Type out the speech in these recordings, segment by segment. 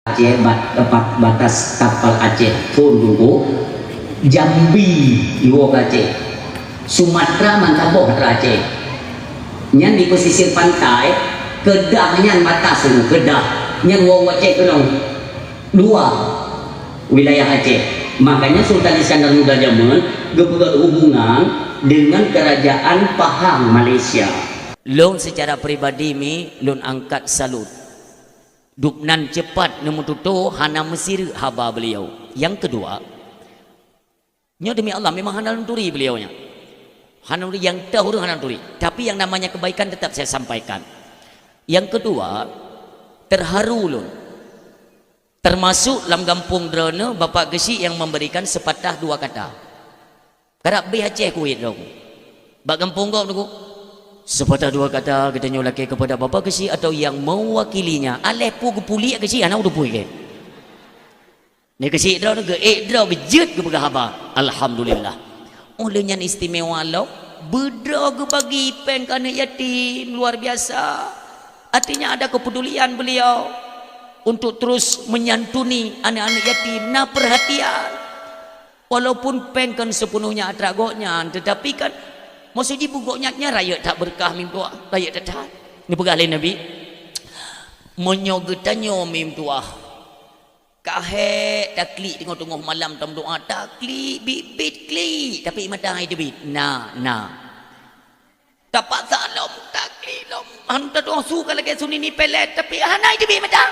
Aceh batas kapal Aceh pun dulu Jambi Iwok Aceh Sumatera Mantaboh Aceh nyan di pesisir pantai Kedah nyan batas dulu Kedah nyan Iwok Aceh kenong dua wilayah Aceh. Makanya Sultan Iskandar Muda Jaman berhubungan dengan kerajaan Pahang Malaysia. Long secara pribadi mi long angkat salut dupnan cepat nemu tutu hana mesir haba beliau. Yang kedua, nya demi Allah memang hana lenturi beliaunya. Hana yang tahu hana lenturi, tapi yang namanya kebaikan tetap saya sampaikan. Yang kedua, terharu lun. Termasuk dalam kampung Drone Bapak Gesi yang memberikan sepatah dua kata. Karab be Aceh kuit dong. Bak kampung kau tu sepatah dua kata kita nyolaki kepada Bapak Gesi atau yang mewakilinya. Alepu gepuli Gesi anak udah pui ke. Ni Gesi draw ke draw ke jet ke begahaba. Alhamdulillah. Olehnya istimewa lo berdraw ke bagi pen kana yatim luar biasa. Artinya ada kepedulian beliau untuk terus menyantuni anak-anak yatim. Nah perhatian. Walaupun pen kan sepenuhnya atragoknya, tetapi kan maksudnya bugoknya rakyat tak berkah mim tua, rakyat tak tahan. Ini pegalai Nabi. Menyogetanyo mim tua. Kahek takli tengok-tengok malam tam doa takli bibit kli tapi mata hai debit. Nah. Dapat salam takli lom. Anta doa suka lagi suni ni pelet tapi hanai debit mata.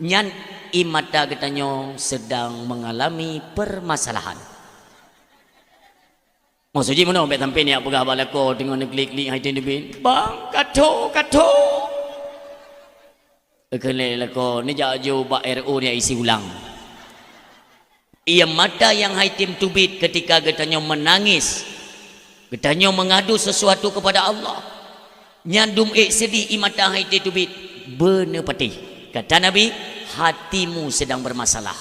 Nyan imata ketanyo sedang mengalami permasalahan. Maksudnya mana sampai sampai ni apa khabar lako tengok ni klik-klik hai debit. Bang kato. Kene lako ni jauh bak RO ni isi ulang. Ia mata yang haitim tubit ketika getanyo menangis. Getanyo mengadu sesuatu kepada Allah. Nyandum sedih imata haitim tubit. Benar patih. Kata Nabi, hatimu sedang bermasalah.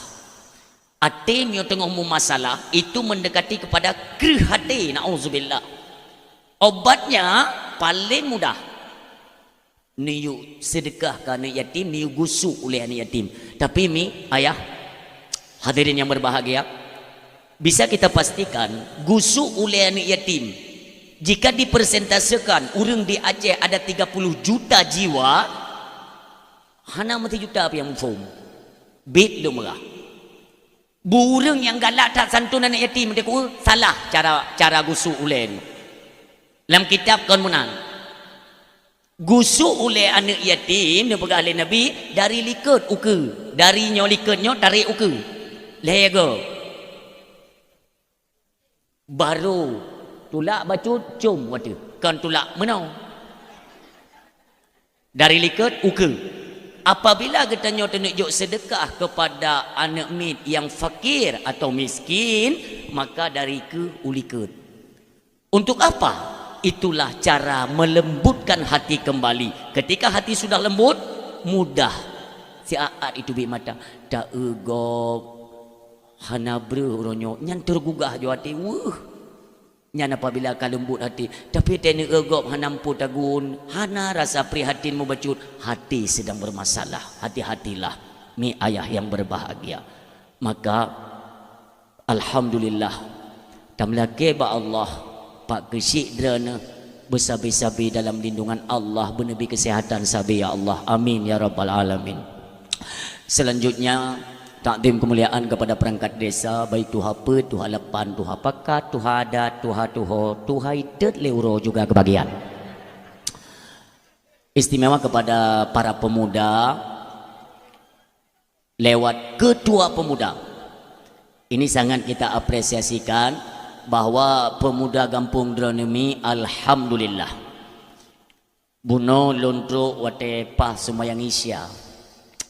Hati yang tengahmu masalah itu mendekati kepada kerih hati. Na'udzubillah. Obatnya paling mudah. Niu sedekah ke anak yatim, niu gusuk oleh anak yatim. Tapi mi ayah hadirin yang berbahagia, bisa kita pastikan gusuk oleh anak yatim jika dipersentasekan orang di Aceh ada 30 juta jiwa, hana mati juta apa yang mufum bit lo merah. Burung yang galak tak santun anak yatim dia salah cara gusuk oleh ni. Dalam kitab kan menang gusuk oleh anak yatim dia pegang oleh Nabi dari liket uke, dari nyo liketnya tarik uke lego baru tulak bacut cum water kan tulak menau dari liket uke. Apabila kita tunjuk sedekah kepada anak mit yang fakir atau miskin, maka dari ke uliket. Untuk apa? Itulah cara melembutkan hati kembali. Ketika hati sudah lembut, mudah. Si aat itu bi mata tak egop hana bre ronyo nyan tergugah jo hati. Nyan apabila ka lembut hati, tapi tene egop hanampu tagun, hana rasa prihatin membacut, hati sedang bermasalah. Hati-hatilah mi ayah yang berbahagia. Maka alhamdulillah tamlake ba Allah Pak Gesik drana bersabi-sabi dalam lindungan Allah, bernabi kesehatan sabi ya Allah. Amin ya rabbal alamin. Selanjutnya takdim kemuliaan kepada perangkat desa, baik tuha pe, tuha lepan, tuha pakat, tuha adat, tuha tuho, tuha idet leuro juga kebagian. Istimewa kepada para pemuda lewat ketua pemuda. Ini sangat kita apresiasikan bahwa pemuda Kampung Dronemi alhamdulillah. Buno lontro wate pah semayang isya.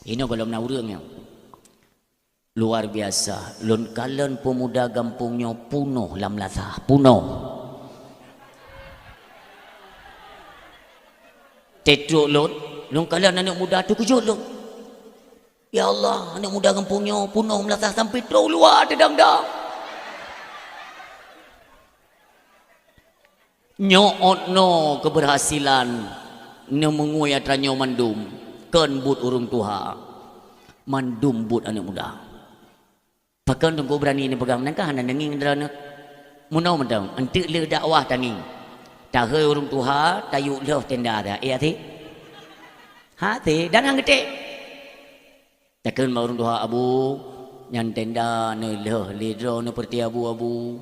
Ini kalau menaurangnya. Luar biasa. Lun kalen pemuda kampungnya punuh lam latah. Punuh. Tetruk lun kalen anak muda tu kejut lun. Ya Allah, anak muda kampungnya punuh melatah sampai terlalu luar dedang-dang. Nyootno keberhasilan ne menguyat ranyo mandum kan but urung tuha. mandumbut anak muda. Pakai tunggu berani ni pegang nangkah hana nanging derana. Munau mendang antik le dakwah tanging. Dah heu urung tuha tayu leh tenda ada. Ati. Hati dan hang gede. Takkan urung tuha abu nyan tenda ne leh ledro ne perti abu-abu.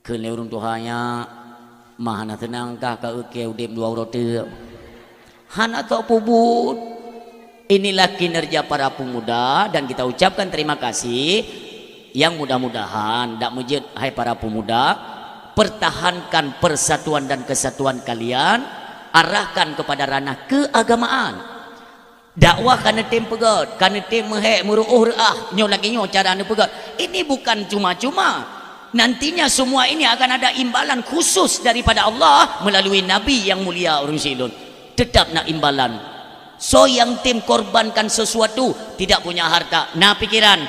Keun le urung tuhanya mah hana tenang kah ka ukeu dem dua rote. Hana tok pubut. Inilah kinerja para pemuda dan kita ucapkan terima kasih yang mudah-mudahan dak mujud hai para pemuda pertahankan persatuan dan kesatuan kalian, arahkan kepada ranah keagamaan. Dakwah kana tim pegat, kana tim mehek muruh reah, nyo lagi nyo cara anu pegat. Ini bukan cuma-cuma. Nantinya semua ini akan ada imbalan khusus daripada Allah melalui Nabi yang mulia urang silun. Tetap nak imbalan. So yang tim korbankan sesuatu tidak punya harta, nah pikiran,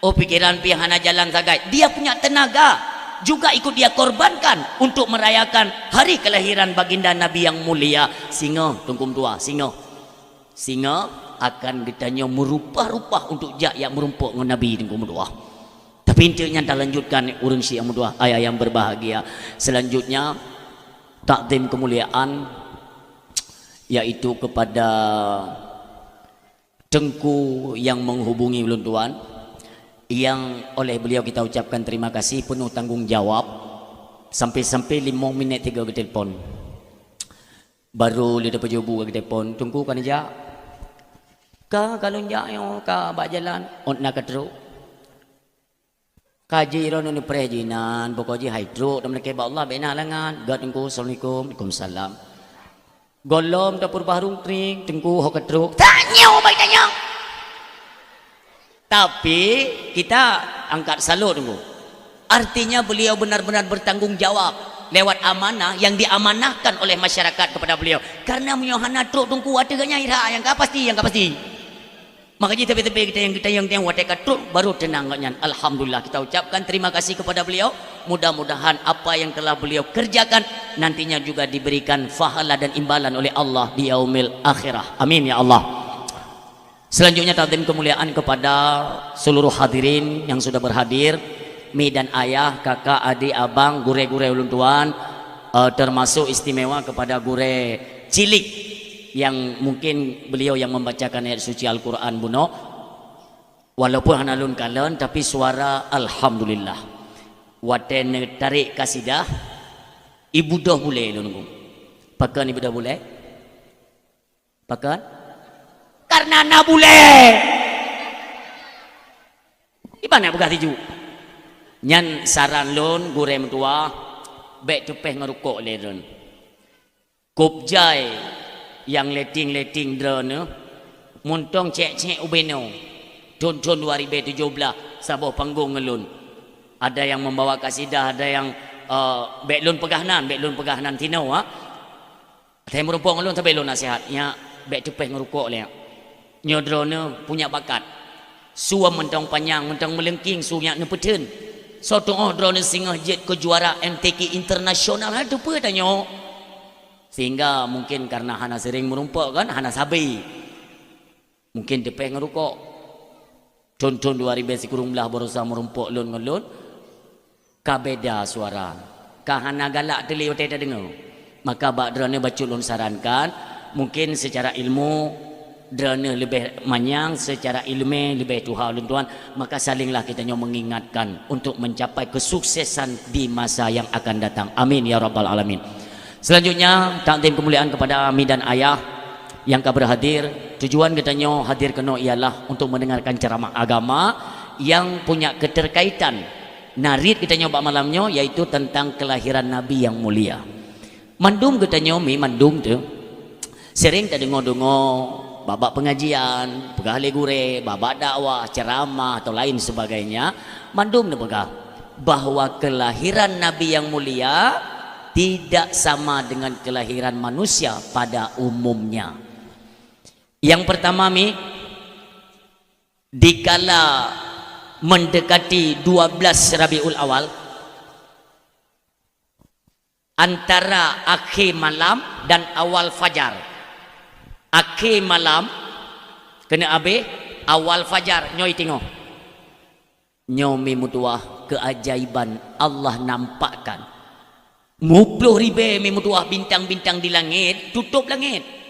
oh pikiran pihana jalan sagai, dia punya tenaga juga ikut dia korbankan untuk merayakan hari kelahiran baginda Nabi yang mulia. Singa tungkum tua, singa akan ditanya merupah-rupah untuk jak yang merumpuk dengan Nabi tungkum tua. Tapi intinya tak lanjutkan urang si yang muda ayah yang berbahagia. Selanjutnya takdim kemuliaan yaitu kepada Tengku yang menghubungi ulun tuan, yang oleh beliau kita ucapkan terima kasih penuh tanggung jawab. Sampai-sampai 5 minit 3 ke telefon baru dia dapat jawabu ke telefon. Tunggu kan aja ka kalau njak yo ka bak jalan on nak teruk kaji ron ni prejinan pokoji hydro dan mereka ba Allah bena langan gad tunggu. Assalamualaikum. Waalaikumsalam. Golom dapur bahrung tring tengku hok truk tanya baik tanya. Tapi kita angkat salut tunggu. Artinya beliau benar-benar bertanggung jawab lewat amanah yang diamanahkan oleh masyarakat kepada beliau. Karena menyohana truk tungku ada ganya ira yang ka pasti Makanya tepi-tepi kita yang watek truk baru tenang ganya. Alhamdulillah kita ucapkan terima kasih kepada beliau. Mudah-mudahan apa yang telah beliau kerjakan nantinya juga diberikan fahala dan imbalan oleh Allah di yaumil akhirah. Amin ya Allah. Selanjutnya takdim kemuliaan kepada seluruh hadirin yang sudah berhadir, mi dan ayah, kakak, adik, abang, gure-gure ulun tuan, termasuk istimewa kepada gure cilik yang mungkin beliau yang membacakan ayat suci Al-Quran buno. Walaupun hanalun kalen tapi suara alhamdulillah. Waten tarik kasidah ibu dah boleh lu nunggu. Pakan ibu dah boleh? Pakan? Karena na boleh. Ibana buka tiju. Nyan saran lun gure mentua bek cepeh ngerukok ledron. Kopjai yang leting drone muntong cek ubeno. Don 2017 saboh panggung ngelun. Ada yang membawa kasidah, ada yang beklun pegahnan tinau ha. Saya merumpok ngelun tapi belum nasihatnya bek cepeh ngerukok le. Nyodrone punya bakat. Suam mentang panjang, mentang melengking sunya nepeten. So tong drone singa jet ke juara MTQ internasional ha depe tanyo. Sehingga mungkin karena hana sering merumpok kan, hana sabi. Mungkin depeh ngerukok. Contoh 2000 kurung belah berusaha merumpok lun ngelun. Kabeda suara kahana galak teli ote dengar maka bak drone baculun sarankan mungkin secara ilmu drone lebih manyang, secara ilmu lebih tuha ulun tuan, maka salinglah kita mengingatkan untuk mencapai kesuksesan di masa yang akan datang. Amin ya rabbal alamin. Selanjutnya takdim kemuliaan kepada ami dan ayah yang berhadir. Tujuan kita hadir keno ialah untuk mendengarkan ceramah agama yang punya keterkaitan narid kita nyoba malamnya yaitu tentang kelahiran Nabi yang mulia. Mandum kita nyomi mandum tu sering tak dengar babak pengajian, pegahli gure, babak dakwah, ceramah atau lain sebagainya. Mandum tu pegah bahwa kelahiran Nabi yang mulia tidak sama dengan kelahiran manusia pada umumnya. Yang pertama dikala mendekati 12 Rabiul Awal, antara akhir malam dan awal fajar. Akhir malam kena abe, awal fajar nyoi tengok nyomi mutuah keajaiban Allah nampakkan 50,000 mutuah bintang-bintang di langit tutup langit.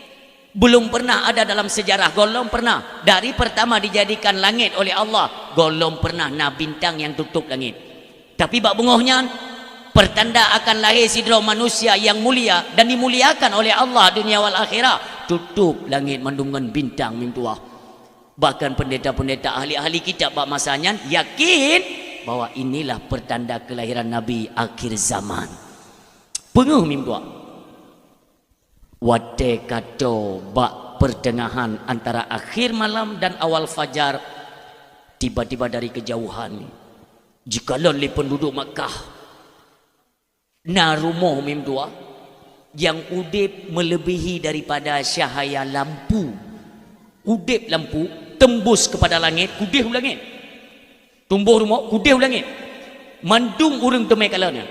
Belum pernah ada dalam sejarah, golong pernah dari pertama dijadikan langit oleh Allah, golong pernah nah bintang yang tutup langit. Tapi bak bungohnya pertanda akan lahir sidra manusia yang mulia dan dimuliakan oleh Allah dunia wal akhirah, tutup langit mandungan bintang mimtuah. Bahkan pendeta-pendeta ahli-ahli kitab bak masanya yakin bahwa inilah pertanda kelahiran Nabi akhir zaman. Penguh mimtuah. Wate kato bak pertengahan antara akhir malam dan awal fajar, tiba-tiba dari kejauhan jikalau li penduduk Makkah na rumah mimtua yang udip melebihi daripada cahaya lampu, udip lampu tembus kepada langit, kudih langit, tumbuh rumah kudih langit, mandung urang temai kalanya.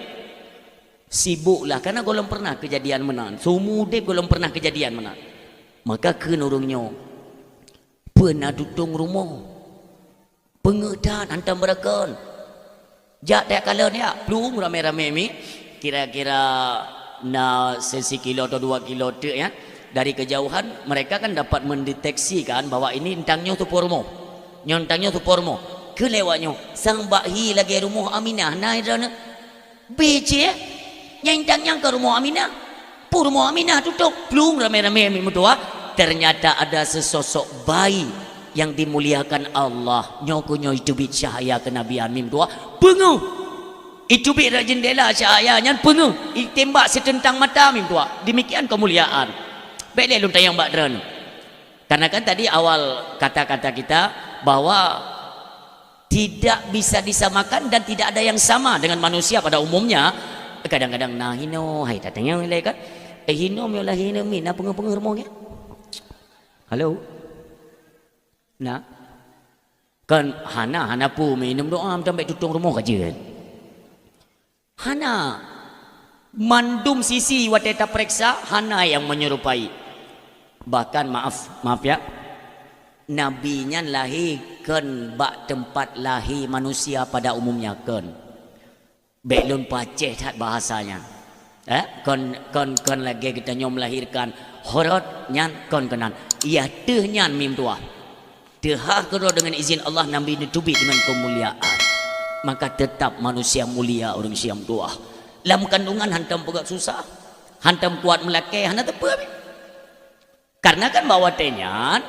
Sibuklah karena golong pernah kejadian menan, semua udip golong pernah kejadian menan. Maka kena orangnya pernah tutung rumah pengedan hantam berakan jak tak kala ni belum rame-rame mi kira-kira na sekilo atau 2 kilo tu ya dari kejauhan mereka kan dapat mendeteksikan bahwa ini entangnya tu pormo nyontangnya tu pormo kelewatnya sang bakhi lagi rumah Aminah naik dana bece nyentangnya ke rumah Aminah pu rumah Aminah tutup belum rame-rame mi mutua ternyata ada sesosok bayi yang dimuliakan Allah nyokunyo itu bit cahaya kenabian mim tua penguh itu bit jendela cahayanya penguh tembak setentang mata mim tua demikian kemuliaan baiklah lu tayang bak dran karena kan tadi awal kata-kata kita bahwa tidak bisa disamakan dan tidak ada yang sama dengan manusia pada umumnya. Kadang-kadang nah hino hai tatanya nilai kan hino miolah hino mina penguh-penguh rumahnya halo nah kan hana pu minum doa sampai tutung rumah kajian hana mandum sisi wateta periksa hana yang menyerupai bahkan maaf ya nabinya lahir kan bak tempat lahir manusia pada umumnya kan belum paceh tak bahasanya kon lagi kita nyom melahirkan horot nyan kon kenan iya teh nyan mim tua tehah kero dengan izin Allah Nabi ditubi dengan kemuliaan maka tetap manusia mulia orang siam tua lam kandungan hantam pegak susah hantam kuat melakai hana tepe karena kan bawa tenyan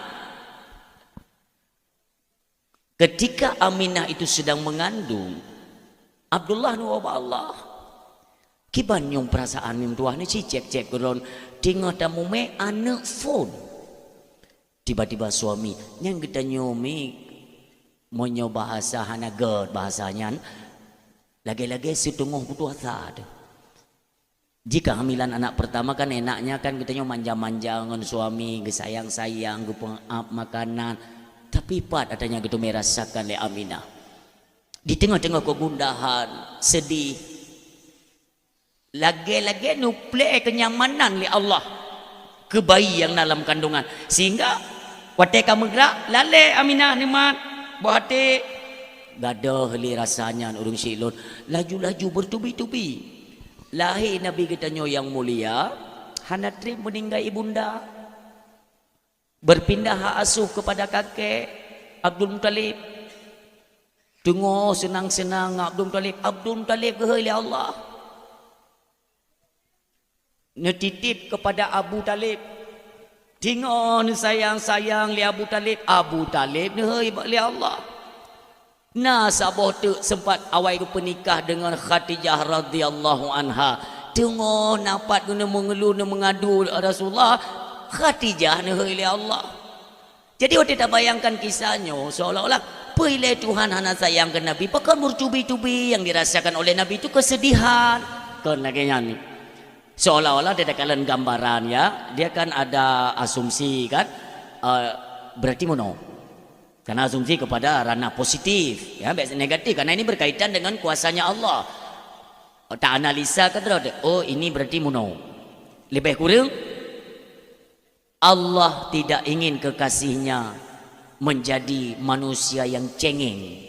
ketika Aminah itu sedang mengandung Abdullah nu Allah kiban yung perasaan mim tua ni cek keron tinggal tamu me anak phone tiba-tiba suami yang kita nyomi mau nyoba bahasa hana god bahasanya lagi-lagi setengah putus asa jika hamilan anak pertama kan enaknya kan kita nyoba manja-manja dengan suami gesayang-sayang gepengap makanan tapi pat adanya gitu merasakan le Aminah di tengah-tengah kegundahan sedih lagi-lagi nuple kenyamanan li Allah ke bayi yang dalam kandungan sehingga wateka menggerak lale Aminah nikmat bahati gadah li rasanya urung silun laju-laju bertubi-tubi lahir Nabi kita yang mulia hanatri meninggal ibunda berpindah hak asuh kepada kakek Abdul Muttalib tengok senang-senang Abdul Muttalib ke Allah netitip kepada Abu Talib tengok sayang-sayang li Abu Talib ni li Allah nah sabah tu sempat awal tu pernikah dengan Khadijah radhiyallahu anha tengok napat guna mengeluh dan mengadu Rasulullah Khadijah ni li Allah jadi waktu tak bayangkan kisahnya seolah-olah pilih Tuhan hana sayang ke Nabi pakai bertubi-tubi yang dirasakan oleh Nabi itu kesedihan kan lagi nyanyi seolah-olah dia kalian gambaran ya dia kan ada asumsi kan berarti mono karena asumsi kepada ranah positif ya biasa negatif karena ini berkaitan dengan kuasanya Allah tak analisa kan oh ini berarti mono lebih kurang Allah tidak ingin kekasihnya menjadi manusia yang cengeng.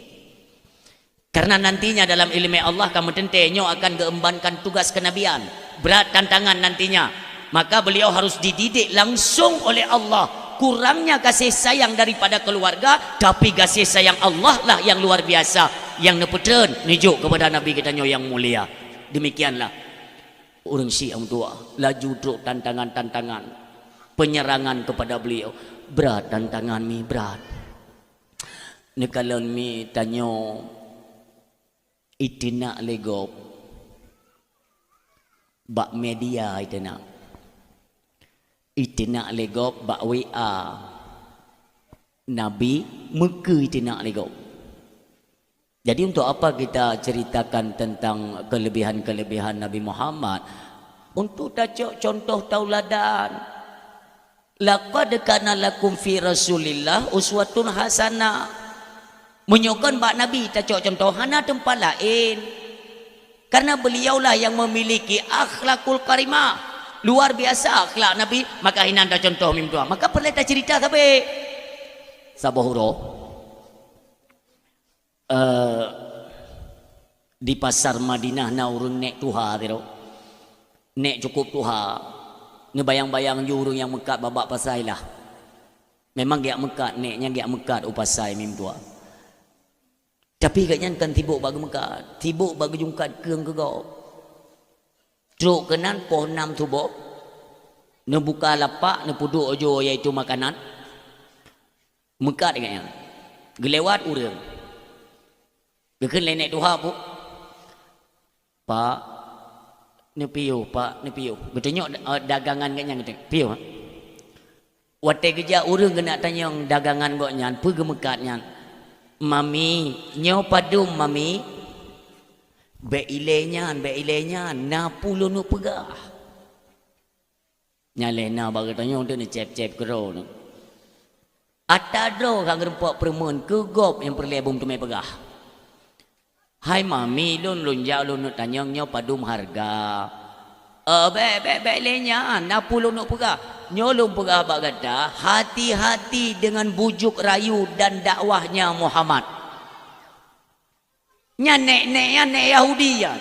Karena nantinya dalam ilmu Allah kamu tentunya akan keembankan tugas kenabian. Berat tantangan nantinya. Maka beliau harus dididik langsung oleh Allah. Kurangnya kasih sayang daripada keluarga, tapi kasih sayang Allah lah yang luar biasa. Yang nepetren nijuk kepada Nabi kita yang mulia. Demikianlah orang Syiah tua laju truk tantangan-tantangan penyerangan kepada beliau. Berat tantangan mi berat. Nekalan mi tanyo itina legop bak media itina legop bak WA Nabi Mekah itina legop. Jadi untuk apa kita ceritakan tentang kelebihan-kelebihan Nabi Muhammad? Untuk tajuk contoh tauladan. Laqad kana lakum fi Rasulillah uswatun hasanah. Menyokong bak Nabi tajuk contoh hana tempat lain. Karena beliaulah yang memiliki akhlakul karimah. Luar biasa akhlak Nabi. Maka ini anda contoh mimpi. Maka perlu kita cerita tapi Sabahuro. Di pasar Madinah na urun nek tuha tiro. Nek cukup tuha. Ngebayang-bayang urun yang mekat babak pasai lah. Memang dia mekat neknya dia mekat upasai mimpi. Tapi katnya kan tibuk bagi mekat. Tibuk bagi jungkat keung ke kau. Truk kenan poh 6 tubuk. Ne buka lapak, ne puduk ojo iaitu makanan. Mekat katnya. Gelewat urang. Geken lenek tuha pu. Pak, ne piu, Pak, ne piu. Betulnya dagangan katnya gitu. Piu. Wate kerja urang kena tanya dagangan goknya, pergi mekatnya. Mami, nyo padum mami. Be ilenya, na pulo no pegah. Nyalena bagi tanya untuk ni cep-cep kero no. Atadro kang rempok perempuan ke gop yang perlebum tu mai pegah. Hai mami, lun jauh lun tanya nyo padum harga. Be ilenya, na pulo no pegah. Nyolong pegah abak kata, hati-hati dengan bujuk rayu dan dakwahnya Muhammad. Nya nek Yahudi ya.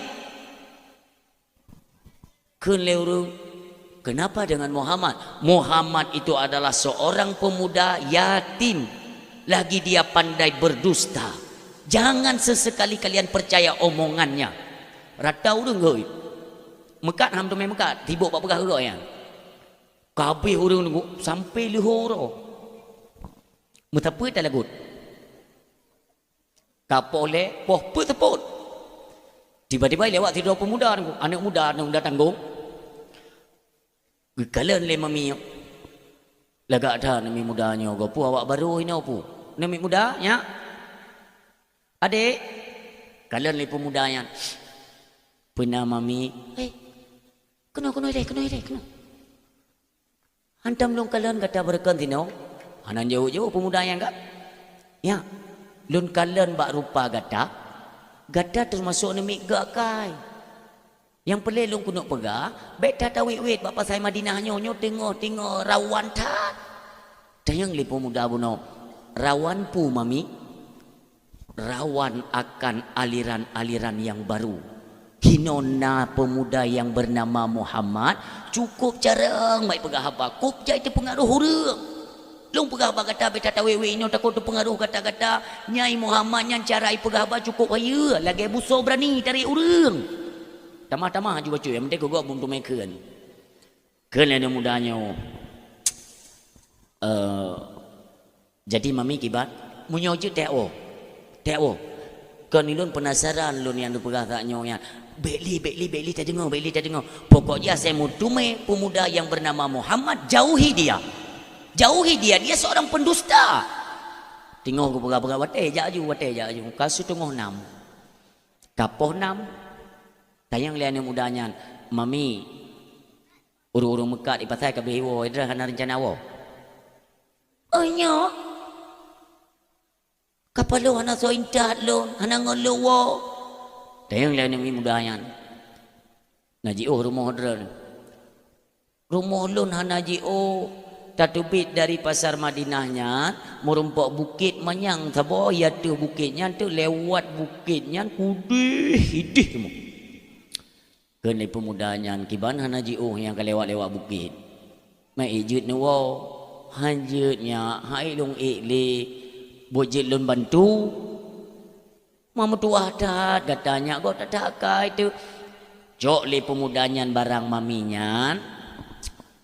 Kenapa dengan Muhammad? Muhammad itu adalah seorang pemuda yatim. Lagi dia pandai berdusta. Jangan sesekali kalian percaya omongannya. Rata urung goi. Mekat ham tu mai mekat, tibuk bak pegah goi ya. Kabeh orang nunggu sampai lihoro. Metapa tak lagut. Kapole poh peteput. Tiba-tiba lewat tidur pemuda nunggu. Anak muda nunggu datang go. Gekalan le mami. Lagak ada nami mudanya go pu awak baru ini opu. Nami muda ya. Adik. Kalan le pemudanya. Pena mami. Kena. Hantam long kalian kata berkan tino. Hanan jauh-jauh pemuda yang enggak. Ya. Lun kalian bak rupa gata. Gata termasuk nemik gak kai. Yang pelih lung kunuk pegah. Bek tak wit-wit bak pasai Madinah nyo tengok rawan tak. Tayang li pemuda buno. Rawan pu mami. Rawan akan aliran-aliran yang baru. Hinona pemuda yang bernama Muhammad cukup jarang mai pegah apa kup jai itu pengaruh hurung long pegah apa kata beta tawewe ini takut tu pengaruh kata-kata nyai Muhammad yang carai pegah apa cukupaya lagi buso berani tarik urang tamah-tamah juga cuy yang penting gua buntu meken kena mudanya jadi mami kibat munyoje teo kan ilun penasaran lun yang dipegah tak nyonya Beli tak dengar. Pokoknya saya mau tume pemuda yang bernama Muhammad, jauhi dia. Dia seorang pendusta. Tengok aku pegah-pegah wate jaju. Kasu tengok 6. Kapoh 6. Tayang lian mudanya, mami. Uru-uru mekat ipatai ka behiwo, idra kana rencana wo. Nya. Kapalo hana so intat lon, hana ngolowo. Tayang lain yang mudahan. Naji rumah hodran. Rumah lun hana ji tatubit dari pasar Madinahnya merumpok bukit manyang tabo ya tu bukitnya tu lewat bukitnya kudih hidih semua kena pemudanya kiban hanaji yang kelewat-lewat bukit mai ijut ni wo hanjutnya hai long le bojit lun bantu mama tuah dah katanya kau tak kai tu jok le pemudanya barang maminya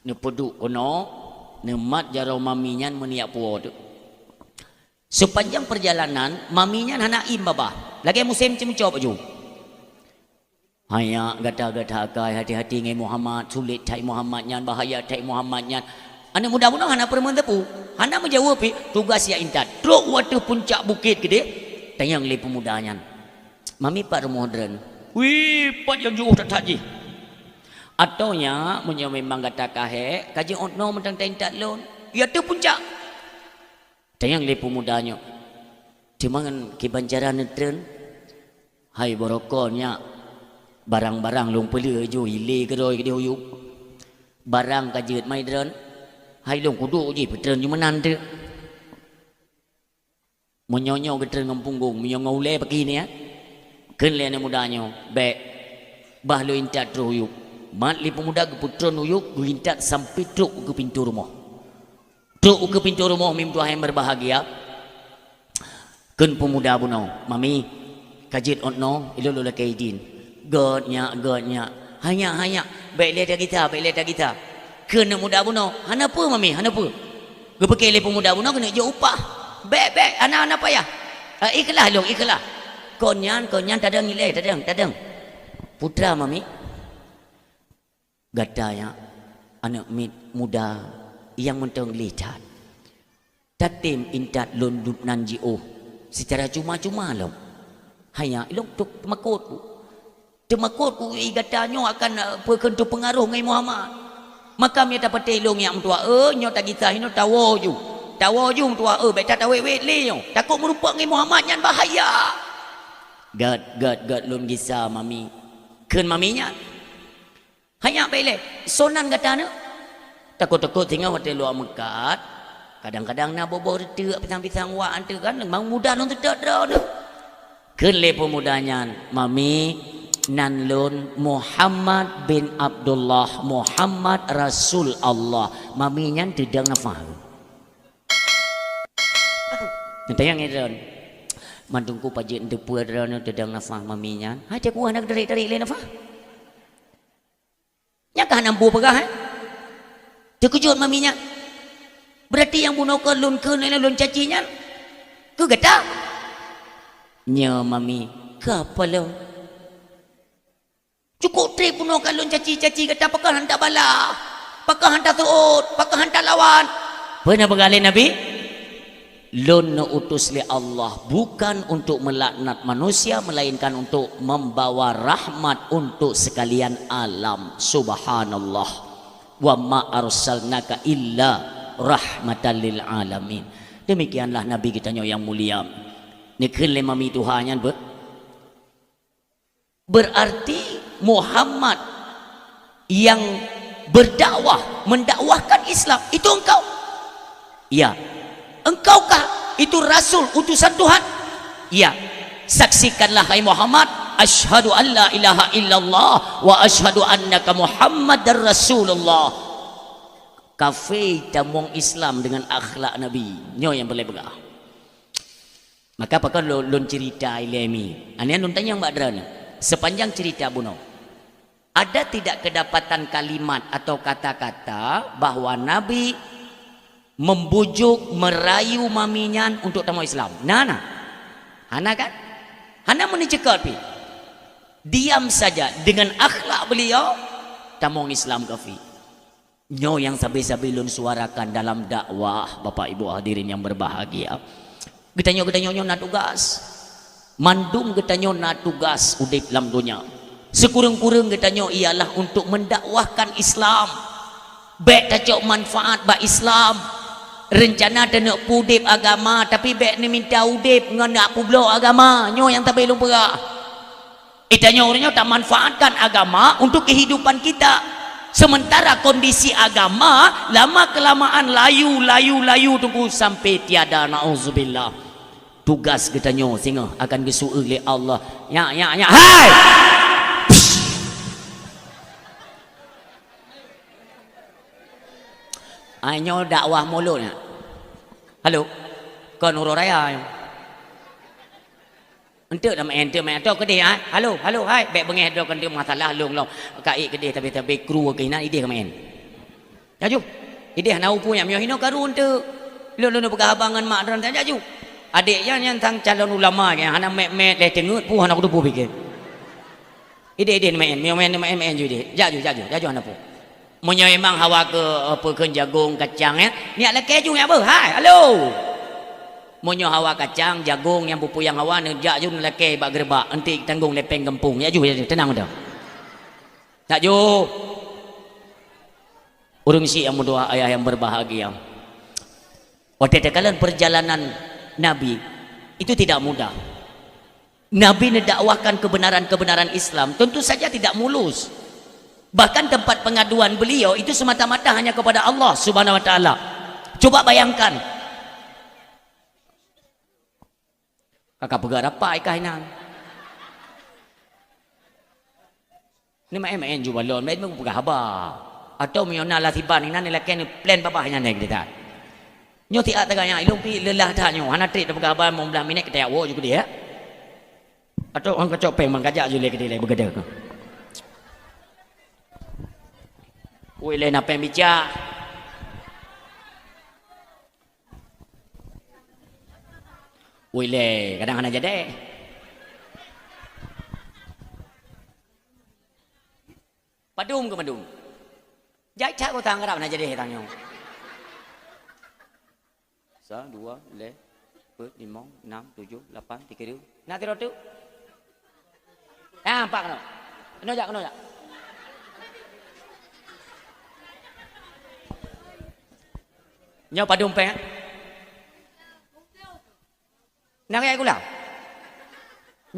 ne peduk kono nemat jarau maminya meniak puo tu. Sepanjang perjalanan maminya anak im babah. Lagi musim cemcop baju. Hanya gata-gata kai hati-hati ngai Muhammad sulit tai Muhammad nyan bahaya tai Muhammad nyan. Anak muda-muda hana permen tepu. Hana menjawab tugas ya intat. Truk waktu puncak bukit gede. Tayang le pemuda nyan. Mami pak modern. Wih, pat yang jauh tak taji. Ataunya punya memang kata kahe kaji ono mentang tentat lon ya tu puncak tayang le pemudanya timangan ki banjaran netren hai borokonya barang-barang long peli jo ile kedoi ke huyup barang kajet mai dren hai long kudu ji petren ju menan tu menyonyo ketren ngampunggung menyongau le pagi ni ya ken le ne mudanya be bah lo intat ro huyup mat li pemuda ke putra nuyuk guintat sampai truk ke pintu rumah. Truk ke pintu rumah mim tuah yang berbahagia. Ken pemuda buno, mami kajit onno ilo lo kaidin. Godnya. Hanya baik lihat kita. Ken muda buno, hanapa mami, hanapa? Gepeke le pemuda buno kena jo upah. Baik, anak-anak payah. Ikhlas long, ikhlas. Konyan tadang nilai, tadang. Putra mami gadanya anak muda yang mentang lihat tatim intat londut nanjio secara cuma-cuma lo hanya ilok tuk temakutku gadanya akan berkentu pengaruh ngai Muhammad maka mi dapat telong yang tua nyo tak kita hino tawo ju tua beta tawe wet le takut merupak ngai Muhammad nyan bahaya gad lon gisa mami ken maminya hanya bele sonan katana takut tinggal hotel luar Mekat kadang-kadang nak bobo retek pisang-pisang wa ante kan memang muda non tedak dah ken le pemudanya mami nanlun Muhammad bin Abdullah Muhammad Rasul Allah mami nyan tidak ngafah nanti yang edon mandungku pajit depu edon tidak ngafah mami nyan hai dia ku anak dari le ngafah nyakah nampu pegah terkejut maminya berarti yang bunuh ke lun cacinya ke gata nya mami ke apa lo cukup tri bunuh ke lun caci gata pakah hantar bala pakah hantar suut pakah hantar lawan pernah bergalih Nabi lun utus li Allah bukan untuk melaknat manusia melainkan untuk membawa rahmat untuk sekalian alam subhanallah wa ma arsalnaka illa rahmatan lil alamin demikianlah nabi kita yang mulia ni kele mami Tuhannya berarti Muhammad yang berdakwah mendakwahkan Islam itu engkau ya engkaukah itu rasul utusan Tuhan? Ya. Saksikanlah hai Muhammad, asyhadu an la ilaha illallah wa asyhadu annaka Muhammadar Rasulullah. Kafe tamong Islam dengan akhlak Nabi. Nyo yang boleh begah. Maka apakah lon cerita ilmi? Ane lon tanya Mbak Drana. Sepanjang cerita buno. Ada tidak kedapatan kalimat atau kata-kata bahwa Nabi membujuk merayu maminyan untuk tamu Islam. Nana, Hana kan? Hana menicekal pi. Diam saja dengan akhlak beliau tamu Islam kafi. Nyo yang sabi-sabi lun suarakan dalam dakwah Bapak Ibu hadirin yang berbahagia. Getanyo nak tugas. Mandum getanyo nak tugas udip dalam dunia. Sekurang-kurang getanyo ialah untuk mendakwahkan Islam. Baik tajok manfaat ba Islam. Rencana dan nak pudip agama tapi baik ni minta udip dengan nak publo agama nyo yang tak belum perah itanya orangnya tak manfaatkan agama untuk kehidupan kita Sementara kondisi agama lama kelamaan layu tunggu sampai tiada, na'udzubillah. Tugas kita nyo singa akan disuruh oleh Allah. Ya, hai. Anyo dakwah mulutnya. Halo. Kau Nurul Raya. Untuk nama ente main tu kedai ah. Halo, hai. Baik bengeh do kan dia masalah long kai kedai tapi kru ke ina ide ke main. Jaju. Ide nau punya mio hino karun tu. Lu pegabangan mak dan jaju. Adik yang tang calon ulama yang hana me le tengut pu hana kudu pu pikir. Ide main mio main ju jaju hana pu. Munyo emang hawa ke apa ke jagung kacang ya. Ni ala keju ya apa? Hai, halo. Munyo hawa kacang, jagung yang pupu yang hawa ni jak jun leke bak gerbak enti tanggung lepeng gempung. Ya ju tenang dah. Tak ju. Urung si yang doa ayah yang berbahagia. Waktu kalian perjalanan Nabi itu tidak mudah. Nabi mendakwahkan kebenaran Islam tentu saja tidak mulus. Bahkan tempat pengaduan beliau itu semata-mata hanya kepada Allah Subhanahu wa taala. Coba bayangkan. Kakak pegang apa ikan nang? Ni main juga balon, main pegang haba. Atau miona lah tiba ni nani laki ni plan babahnya ni kita. Nyo ti ataganya ilung pi lelah dah nyo. Hana trik pegang haba mau belah minit kita awo juga dia. Atau orang kacau peng mengkajak je lagi dia bergeda ke. Oi le nak pembicara. Oi le kadang-kadang jadi. Padum ke padum. Jai cak ko tang kerap nak jadi tangnya. 1 2 le 4 5 6 7 8 3 2. Nak tiru tu. Pak kena. Kena jak. Nyo padum peng. Nak ayat gula.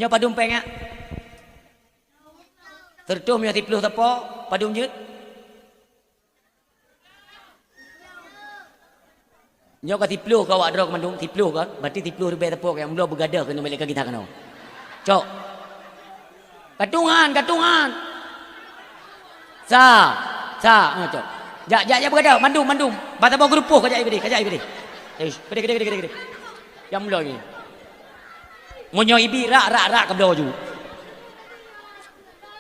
Nyo padum peng ah. Tertum yo tipluh tepo padum jeut. Nyo ka tipluh ka awak dro kemandung tipluh ka. Berarti tipluh ribe tepo yang mula bergadah kena balik ke kita kena. Cok. Katungan. Sa, cok. Jak bergadah, mandum. Bata bawa gerupuh kajak ibadi. Gede. Yang mula ni. Munyo ibi rak ke belah ju.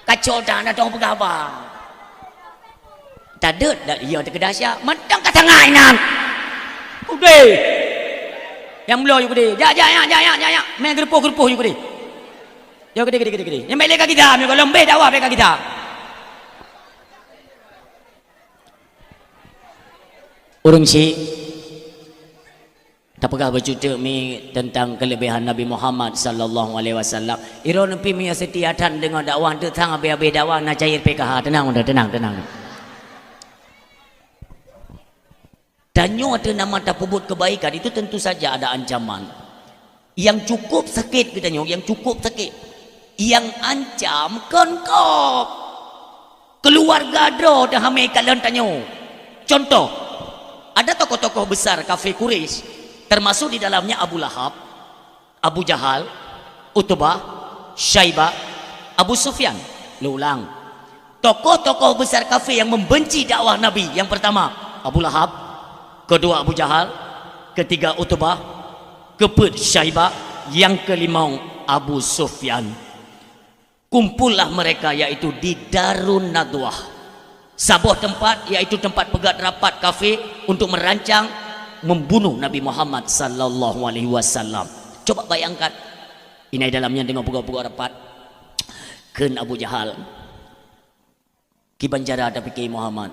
Kacau dah nak tahu apa. Tak ada iya terkedasya. Mentang kat tengah inang. Udah. Yang mula ju gede. Jak. Main gerupuh ju gede. Yo gede. Yang balik kita, mi kalau lembeh dakwah balik kita. Urung si tak pegah bercerita mi tentang kelebihan Nabi Muhammad sallallahu alaihi wasallam. Iron pi mi setiatan dengan dakwah tu tang abe dakwah nak cair PKH. Tenang. Danyo ada nama tak pebut kebaikan itu tentu saja ada ancaman. Yang cukup sakit kita nyo, yang Yang ancam konkop. Keluarga dro dah hamil kalian tanyo. Contoh, ada tokoh-tokoh besar kafir Quraisy, termasuk di dalamnya Abu Lahab, Abu Jahal, Utbah, Syaibah, Abu Sufyan. Ulang. Tokoh-tokoh besar kafir yang membenci dakwah Nabi. Yang pertama Abu Lahab, kedua Abu Jahal, ketiga Utbah, keempat Syaibah, yang kelima Abu Sufyan. Kumpullah mereka yaitu di Darun Nadwah, sebuah tempat yaitu tempat pegat rapat kafir untuk merancang membunuh Nabi Muhammad sallallahu alaihi wasallam. Coba bayangkan ini dalamnya dengan pegat rapat ken Abu Jahal ki banjara tapi ki Muhammad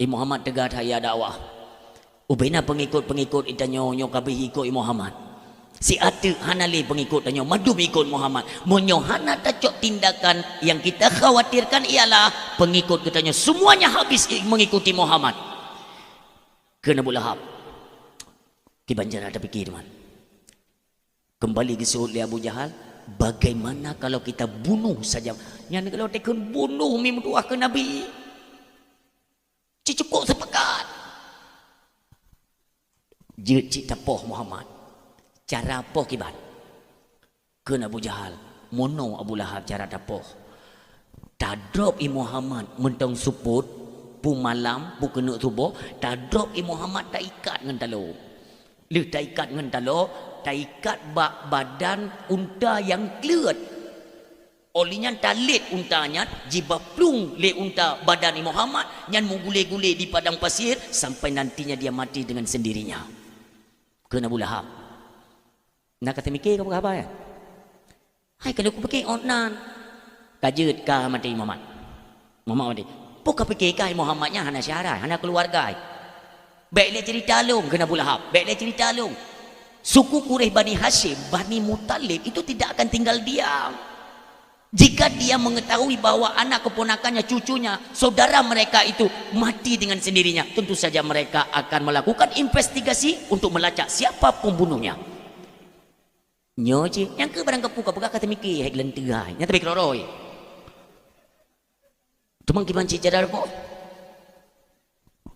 Muhammad tegat haya dakwah ubena pengikut itanyo nyo kabeh ikut Muhammad si ate hanali pengikut tanyo madu ikut Muhammad monyo hana tacok tindakan yang kita khawatirkan ialah pengikut katanya semuanya habis mengikuti Muhammad ke Abu Lahab ki banjara ada fikir man kembali ke suhud Abu Jahal bagaimana kalau kita bunuh saja yang kalau tekun bunuh mi muduah ke Nabi Jut cik tepoh Muhammad. Cara apa kibat? Kena Abu Jahal. Mono Abu Lahab cara tepoh. Tadrop i Muhammad mentong suput. Pu malam, pu kena subuh. Tadrop i Muhammad tak ikat dengan talo. Lih tak ikat dengan talo. Tak ikat bak badan unta yang kelut. Olinya talit untanya, jiba plung le unta badan Muhammad, yang menggule-gule di padang pasir sampai nantinya dia mati dengan sendirinya. Kena Abu Lahab. Nak kata mikir kamu apa ya? Hai kalau aku fikir onan. Kajut kah mati Muhammad. Muhammad mati. Pokok fikir kah Muhammadnya hana syarah, hana keluarga. Baiklah cerita long kena Abu Lahab. Baiklah cerita long. Suku Quraisy Bani Hashim, Bani Muttalib itu tidak akan tinggal diam. Jika dia mengetahui bahwa anak keponakannya, cucunya, saudara mereka itu mati dengan sendirinya, tentu saja mereka akan melakukan investigasi untuk melacak siapa pembunuhnya. Nyo je, yang ke barang kepuka kata mikir, hai gelenterai, yang tapi keroroi. Tumang kiban ci cara apa?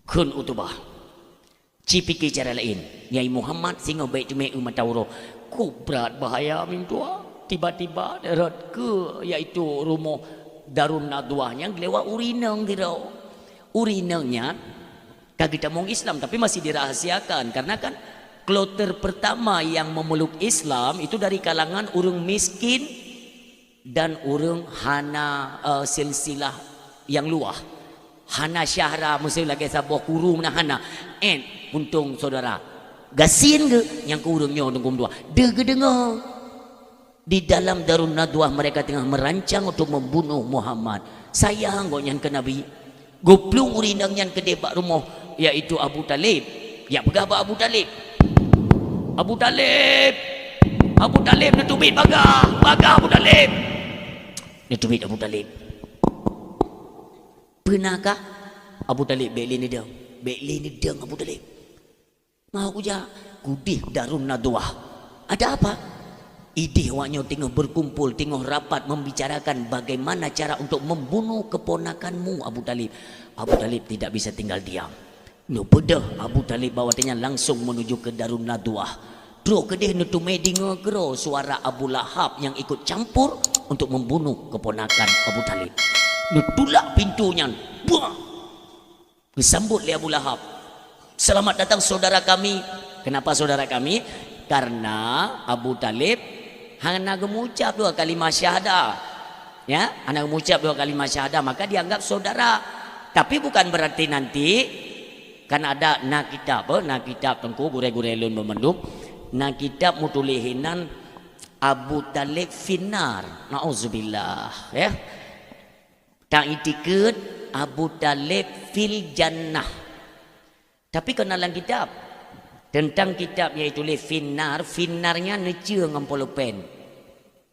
Kun utubah. Ci fikir cara lain. Nyai Muhammad singo baik tu me umatawro. Ku berat bahaya min tua. Tiba-tiba darat ke iaitu rumah Darun Nadwah yang lewat urineng kira. Urinengnya kagak mong Islam tapi masih dirahasiakan karena kan kloter pertama yang memeluk Islam itu dari kalangan urang miskin dan urang hana silsilah yang luah. Hana syahra mesti lagi sabuh kurung nah hana. Untung saudara. Gasin ke yang ke urangnya tunggu dua. Dengar. Di dalam Darun Nadwah mereka tengah merancang untuk membunuh Muhammad. Sayang goknya ke Nabi. Goplung urinang yang ke debak rumah yaitu Abu Talib. Ya pegah Abu Talib. Abu Talib. Abu Talib nak tubit bagah. Bagah Abu Talib. Nak tubit Abu Talib. Pernahkah Abu Talib bekli ni deng? Bekli ni deng Abu Talib. Mau kuja kudih Darun Nadwah. Ada apa? Idih waknya tengah berkumpul, tengah rapat membicarakan bagaimana cara untuk membunuh keponakanmu Abu Talib. Abu Talib tidak bisa tinggal diam. No bedah Abu Talib bawatnya langsung menuju ke Darun Nadwah. Dro kedeh nutu medinga gero suara Abu Lahab yang ikut campur untuk membunuh keponakan Abu Talib. Nutulak pintunya. Buah. Disambut oleh Abu Lahab. Selamat datang saudara kami. Kenapa saudara kami? Karena Abu Talib hanya mengucap 2 kalimat syahadah, ya, hanya mengucap 2 kalimat syahadah, maka dianggap saudara. Tapi bukan berarti nanti kan ada nak kitab tengku gure-gure lun memenduk, nak kitab mutulihinan Abu Talib finnar, nauzubillah, ya. Tak itikut Abu Talib fil jannah. Tapi kenalan kitab tentang kitab yaitu le finnarnya necia ngampolo pen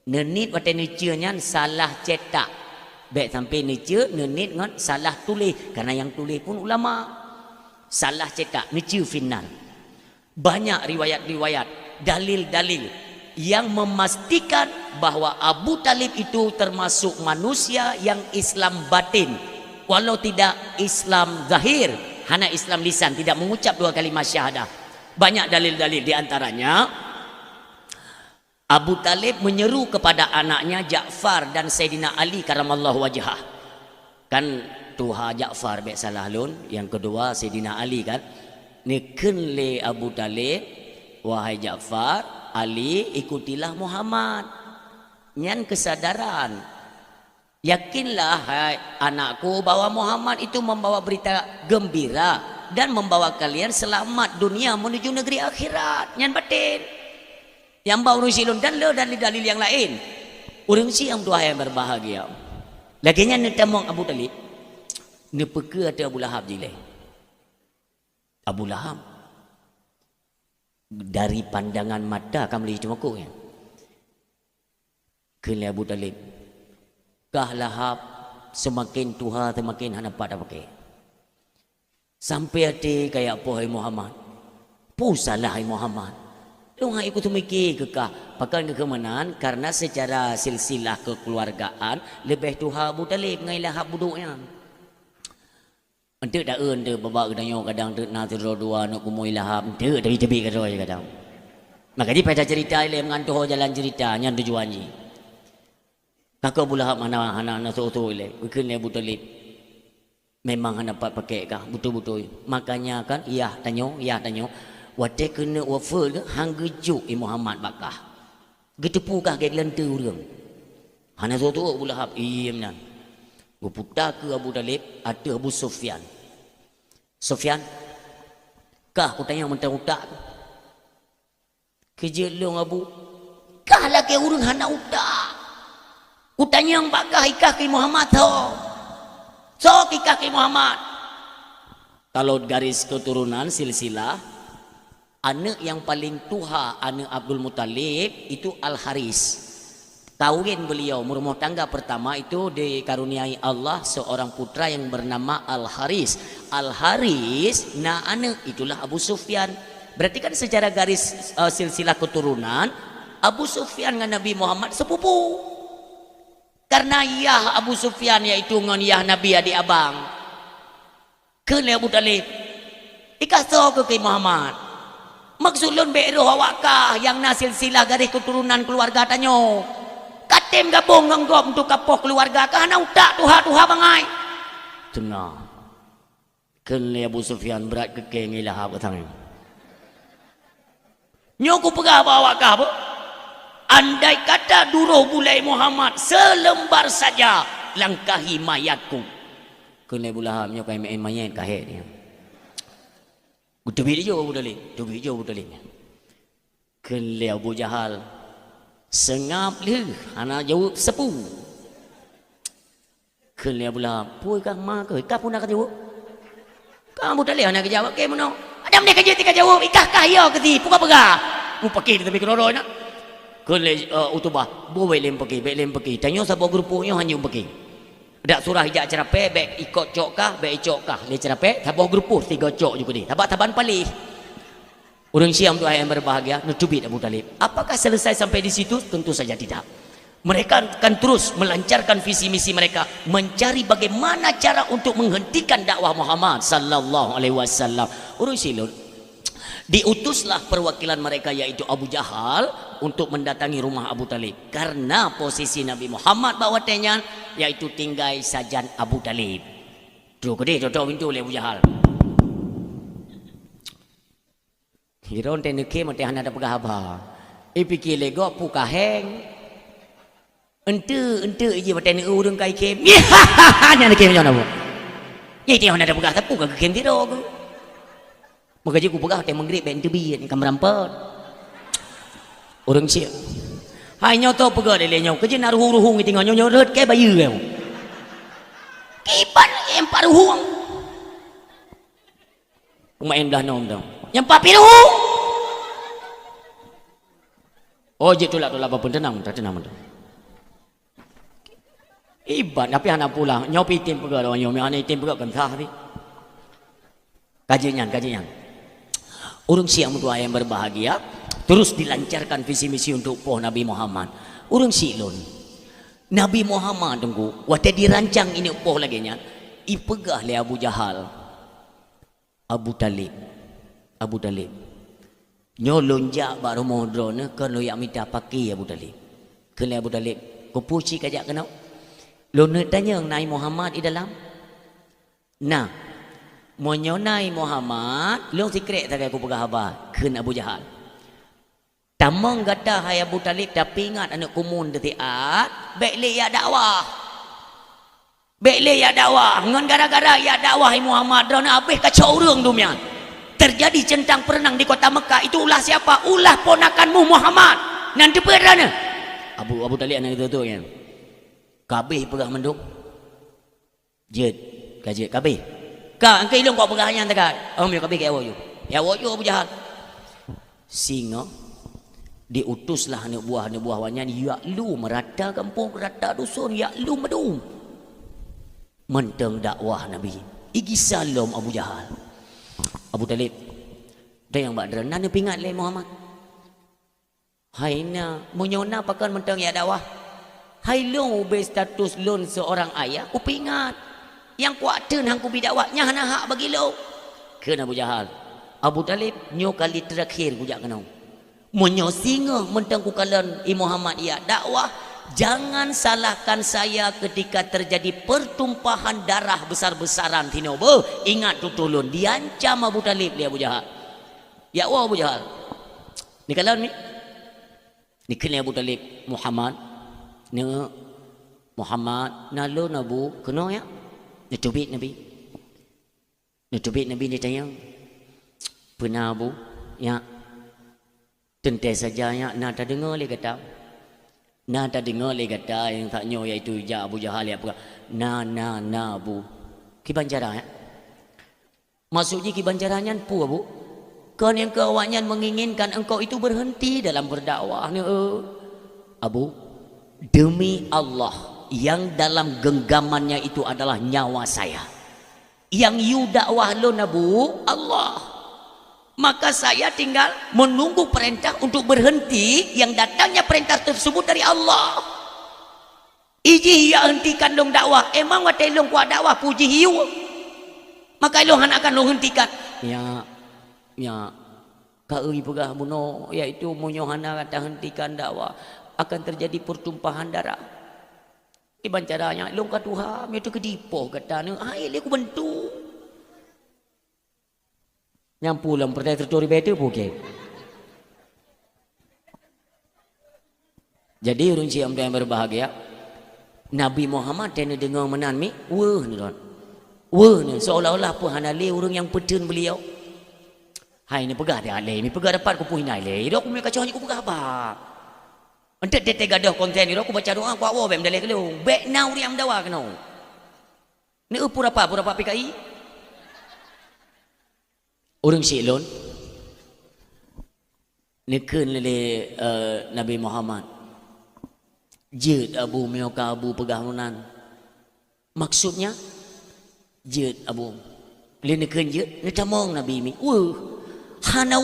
nenit wate necianya salah cetak baik sampai necia nenit ngan salah tulis karena yang tulis pun ulama salah cetak necia finnar. Banyak riwayat-riwayat dalil-dalil yang memastikan bahwa Abu Talib itu termasuk manusia yang Islam batin walau tidak Islam zahir, hanya Islam lisan, tidak mengucap 2 kalimat syahadah. Banyak dalil-dalil di antaranya Abu Talib menyeru kepada anaknya Ja'far dan Sayyidina Ali karamallahu wajhah. Kan tuha Ja'far baik salah lun, yang kedua Sayyidina Ali kan. Niken le Abu Talib, wahai Ja'far, Ali ikutilah Muhammad. Nyan kesadaran. Yakinlah hai anakku bahwa Muhammad itu membawa berita gembira dan membawa kalian selamat dunia menuju negeri akhirat. Yang batin yang bawa silun dan le dalil-dalil yang lain. Orang si yang dua yang berbahagia. Laginya netamong Abu Talib nepeke atau Abu Lahab jile. Abu Lahab dari pandangan mata kamu lihat cuma ku ya. Kele Abu Talib kah Lahab semakin tuha semakin hanapat apa ke? Sampai hati kayak apa hai Muhammad? Pusalah hai Muhammad. Lu nggak ikut mikir kekah. Pakai kekemenan karena secara silsilah kekeluargaan lebih tuha Abu Talib ngailah hak buduknya. Ente dah ente babak kadang kadang ente nak dua nak kumui lahap ente dari tebi kadang kadang. Maka dia pada cerita ile mengantuh jalan ceritanya tujuan ni. Kakak pula mana anak tu ile. Bukan Abu Talib. Memang hendak pakai kah betul-betul. Makanya kan iya tanya. Wate kena wafer ke hang gejuk Muhammad bakah. Getepu kah ke lente urang. Hana tu pula hab iya menan. Berputar ke Abu Talib ada Abu Sufyan. Sufyan kah aku tanya mentang utak kerja long Abu kah lagi urang hana utak. Ku tanya yang bakah ikah ke Muhammad tu. So ikah ke Muhammad. Kalau garis keturunan silsilah anak yang paling tua anak Abdul Muttalib itu Al-Haris. Kawin beliau berumah tangga pertama itu dikaruniai Allah seorang putra yang bernama Al-Haris. Al-Haris na anak itulah Abu Sufyan. Berarti kan secara garis silsilah keturunan Abu Sufyan dengan Nabi Muhammad sepupu. Karena Yah Abu Sufyan yaitu dengan Yah Nabi adik abang. Kena Abu Talib. Ikaso ke Muhammad. Maksud lun be'roh awakkah yang nasil silah garis keturunan keluarga tanyo. Katim gabung ngenggom untuk kapoh keluarga kah na utak tuha bangai. Tengah. Kena Abu Sufyan berat ke ngilah apa tangan. Nyoku pegah bawa kah apa? Andai kata duruh bulai Muhammad selembar saja langkahi mayatku. Kena bulaham nyokai main mayat kahit dia. Tubi dia Abu Talib. Kena Abu Jahal sengap le ana jawab sepu. Kena bulaham pui kang ma ke kah pun nak jawab. Kamu Talib nak jawab ke mana? Ada meneh kerja tika jawab ikah kah ya ke ti pegah. Mu pakai tapi keroro nak. Kele utubah boleh lem pergi tanya siapa grupnya hanya pergi dak surah hijak cerape bek ikut cok kah bek icok kah le cerape siapa grupu tiga cok juga ni taban palih orang Syiam tu yang berbahagia nutubi Abu Talib. Apakah selesai sampai di situ? Tentu saja tidak. Mereka akan terus melancarkan visi misi mereka mencari bagaimana cara untuk menghentikan dakwah Muhammad sallallahu alaihi wasallam. Orang Syiam diutuslah perwakilan mereka yaitu Abu Jahal untuk mendatangi rumah Abu Talib karena posisi Nabi Muhammad bawa tanya yaitu tinggai sajan Abu Talib. Tu gede cocok pintu oleh Abu Jahal. Hiron teneke mate hana ada pegah apa. Ipikir lego puka heng. Ente je mate ne urang kai kem. Hanya ne kem jana bu. Ye dia hana ada pegah tapu ke kem tiro ke. Maka je ku pegah te mengrip ben tebi ni kam rampot. Orang Syiah. Hai nyo to pegah de le nyo kerja nak ruhu ngi tinggal nyo ret ke bayu ke. Kiban empat ruhung. Main dah nom dong. Yang empat piru. Oh je tolak apa pun tenang tu. Iban tapi anak pulang nyo pitin pegah nyo me ane tim pegah kan sah ni. Kajian. Orang Syiah mutua yang berbahagia terus dilancarkan visi misi untuk poh Nabi Muhammad. Orang Syiah Nabi Muhammad tunggu waktu dirancang ini poh lagi nya ipegah le Abu Jahal Abu Talib nyo lonjak baru modron kan lo yak minta pakai Abu Talib kena Abu Talib ko puci kajak kena lo nak tanya Nabi Muhammad di dalam nah menyonai Muhammad long sikret tak aku pegah apa kena Abu Jahal tamang kata hai Abu Talib tapi ingat anak kumun detiat baik le ya dakwah ngan gara-gara ya dakwah Muhammad drona habis kacau urang dunia terjadi centang perenang di kota Mekah itu ulah siapa ulah ponakanmu Muhammad nanti perana Abu Talib anak itu tu kan kabeh pegah mendung jet kajet kabeh ka angkai long kau pegahnya tak yo kabeh ke awo Abu Jahal singa diutuslah anak buah wanya ya lu merata kampung merata dusun ya lu medung menteng dakwah Nabi igi salam Abu Jahal Abu Talib dan yang badran nana pingat le Muhammad haina menyona pakan menteng ya dakwah hai lu be status lun seorang ayah ku pingat yang kuat hang ku bidakwah nya hana hak bagi lo kena Abu Jahal Abu Talib nyo kali terakhir kujak kenau monyo singa mentang ku kalan Muhammad ya dakwah jangan salahkan saya ketika terjadi pertumpahan darah besar-besaran tinobo ingat tu tolong diancam Abu Talib dia Abu Jahal ya Abu Jahal ni kalan ni kena Abu Talib Muhammad ni Muhammad nalo nabu kena ya Natubit Nabi ni tanya pernah Abu ya tentu saja ya nak tak dengar le kata nak tak dengar le kata yang tak nyo iaitu ja Abu Jahal ya apa na Abu ki banjara ya maksudnya ki banjaranya pu Abu kan yang ke awaknya menginginkan engkau itu berhenti dalam berdakwah ni Abu demi Allah yang dalam genggamannya itu adalah nyawa saya yang you dakwah lo Abu Allah maka saya tinggal menunggu perintah untuk berhenti yang datangnya perintah tersebut dari Allah iji ya hentikan dong dakwah emang watai long kuat dakwah puji hiu maka lo akan lo hentikan ya kaui pegah buno yaitu munyohana kata hentikan dakwah akan terjadi pertumpahan darah iban caranya long ka Tuhan itu kedipo kata ni ai le ku bentu nyampu lam pertai tertori bete puke jadi urang siam yang berbahagia Nabi Muhammad tena dengar menan mi weh ni seolah-olah apa hanale urang yang pedun beliau hai ni pegah dia ale mi pegah dapat ku puinai le dak ku me kacau ku pegah apa Untuk dia gadah konten ni, aku baca doa, aku awal bem dalek lu. Back now dia amdawa kena. Ni pura apa PKI? Orang silon. Ni ken lele Nabi Muhammad. Jid Abu Mioka Abu pegahunan. Maksudnya jid Abu. Lene ken jid, ni tamong Nabi mi. Hana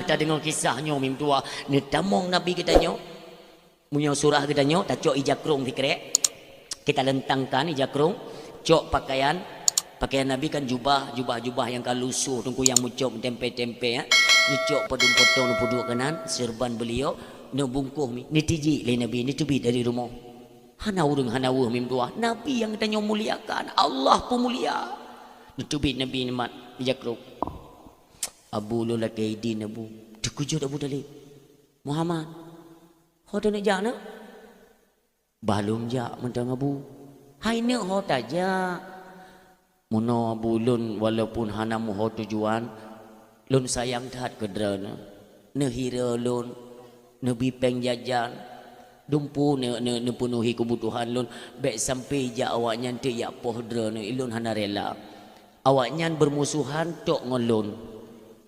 tak dengar kisahnya mim tua. Ni tamong Nabi kita nyo. Punya surah kita nyo, tak cok ijakrung dikrek. Kita lentangkan ijakrung, cok pakaian Nabi kan jubah yang kalusuh, tunggu yang mucok tempe ya. Ni cok padung potong nu puduk kanan, serban beliau, nu bungkuh mi. Ni tiji le Nabi, ni tubi dari rumah. Hana mim tua. Nabi yang kita nyo muliakan, Allah pemulia. Ni tubi Nabi ni mat ijakrung. Abu lu lakaidin Abu. Dikujud Abu Talib. Muhammad Hoda nak jak nak? Balum jak mentang Abu. Hai nak hot aja. Muno Abu lun walaupun hanamu hot tujuan, lun sayang tat kedra na. Ne hira lun, ne bipeng jajan. Dumpu ne penuhi kebutuhan lun. Baik sampai jak awaknya te ya pohdra ne ilun hana rela. Awaknya bermusuhan tok ngolun.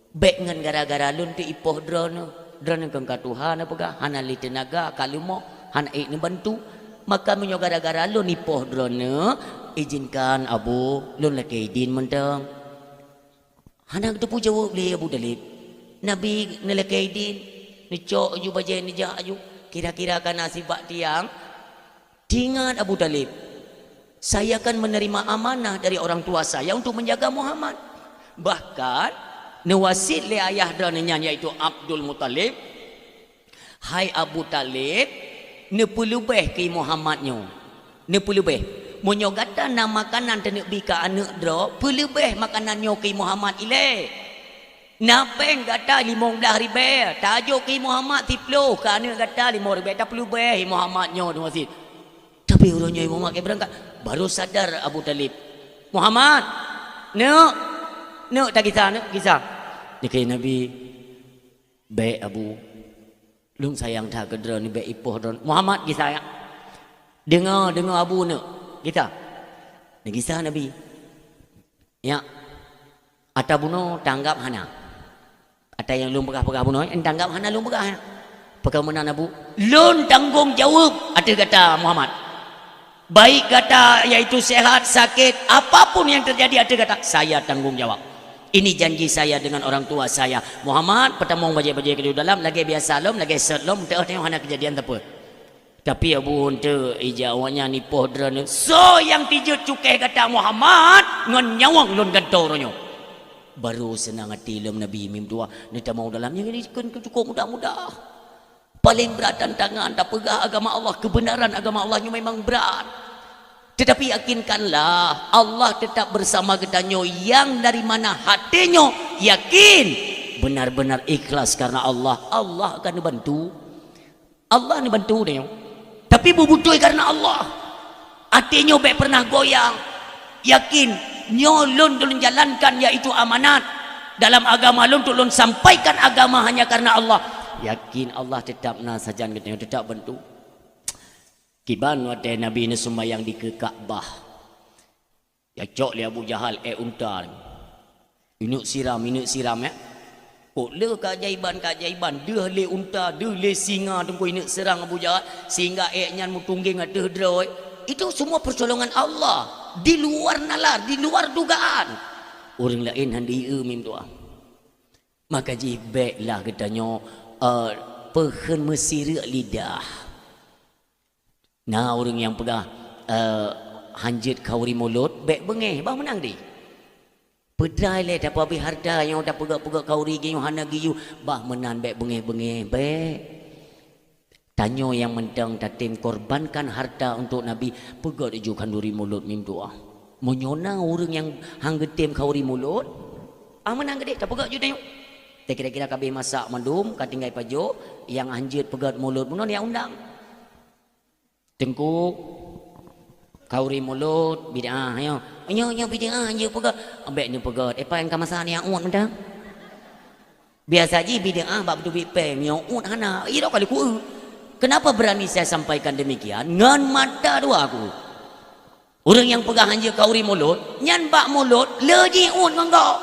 Baik ngan gara-gara lun te ipohdra ne. Drana kang katuhan apa ka hana li tenaga kalumo hana ni bantu maka menyo gara-gara lu nipoh drana izinkan Abu lu laki din mentang hana tu jawab le Abu Talib Nabi nelaki din ni cok ju baje ni jah ju kira-kira kan nasib bak tiang ingat Abu Talib saya akan menerima amanah dari orang tua saya untuk menjaga Muhammad bahkan Nawasid le ayah drananya yaitu Abdul Muttalib. Hai Abu Talib, ne pelubeh ke Muhammadnya. Ne pelubeh. Monyo gata na makanan tenek bika anak dro, pelubeh makanannya ke Muhammad ile. Napeng gata 15 ribu, tajuk ke Muhammad 10 ke anak gata 5 ribu, tak pelubeh Muhammadnya Nawasid. Tapi orangnya Muhammad ke berangkat, baru sadar Abu Talib. Muhammad, tak kisah. Ni kaya Nabi baik Abu lung sayang tak kedra ni baik ipoh don Muhammad kisah ya dengar Abu nak kita ni kisah Nabi ya ata buno tanggap hana ata yang lung pegah buno tanggap hana lung pegah ya pegah menan Abu lun tanggung jawab ada kata Muhammad baik kata yaitu sehat sakit apapun yang terjadi ada kata saya tanggung jawab. Ini janji saya dengan orang tua saya. Muhammad pertamong bajai-bajai ke dalam lagi biasa lom, lagi set lom, tengok hana kejadian apa. Tapi abu hunter ijawanya ni pohdran so yang tijut cukai kata Muhammad ngan nyawang lon gantoronyo. Baru senang hati lem Nabi mim tua ni tak mau dalamnya ini kan cukup mudah-mudah. Paling berat tantangan tak pegah agama Allah, kebenaran agama Allahnya memang berat. Tetapi yakinkanlah Allah tetap bersama ketanyo yang dari mana hatinya yakin benar-benar ikhlas karena Allah akan dibantu. Allah ni bantu dia. Tapi bubutui karena Allah. Hatinya baik pernah goyang. Yakin nyolon tulun jalankan yaitu amanat dalam agama lun tulun sampaikan agama hanya karena Allah. Yakin Allah tetap nasajan kita tetap bantu. Kiban wate Nabi ni sembahyang di ke Kaabah. Ya cok li Abu Jahal unta. Inuk siram ya. Oh le keajaiban dia le unta dia le singa tunggu ini serang Abu Jahal sehingga nyan mutungging ada droi. Itu semua pertolongan Allah di luar nalar, di luar dugaan. Orang lain handi mim doa. Maka jibeklah katanya pehen mesir lidah. Nah orang yang pegah hanjit kauri mulut bek bengeh bah menang di. Pedrai le dapat habis harta yang dah pegak-pegak kauri giyu hana giyu bah menan bek bengeh-bengeh bek. Tanyo yang mentang tatim korbankan harta untuk Nabi pegak dijukan duri mulut mim doa. Menyona orang yang hang getim kauri mulut menang gede tak pegak ju tengok. Tak kira-kira kabeh masak mandum katinggai pajo yang anjit pegat mulut munon yang undang. Tengku kauri mulut bid'ah yo. Nyo bid'ah je pegat. Ambek ni pegat. Apa yang kamasa ni yang uat mendang? Biasa je bid'ah bab tu bipem yo uat hana. Iro kali ku. Kenapa berani saya sampaikan demikian? Ngan mata dua aku. Orang yang pegang je kauri mulut, nyan bak mulut leji uat ngau.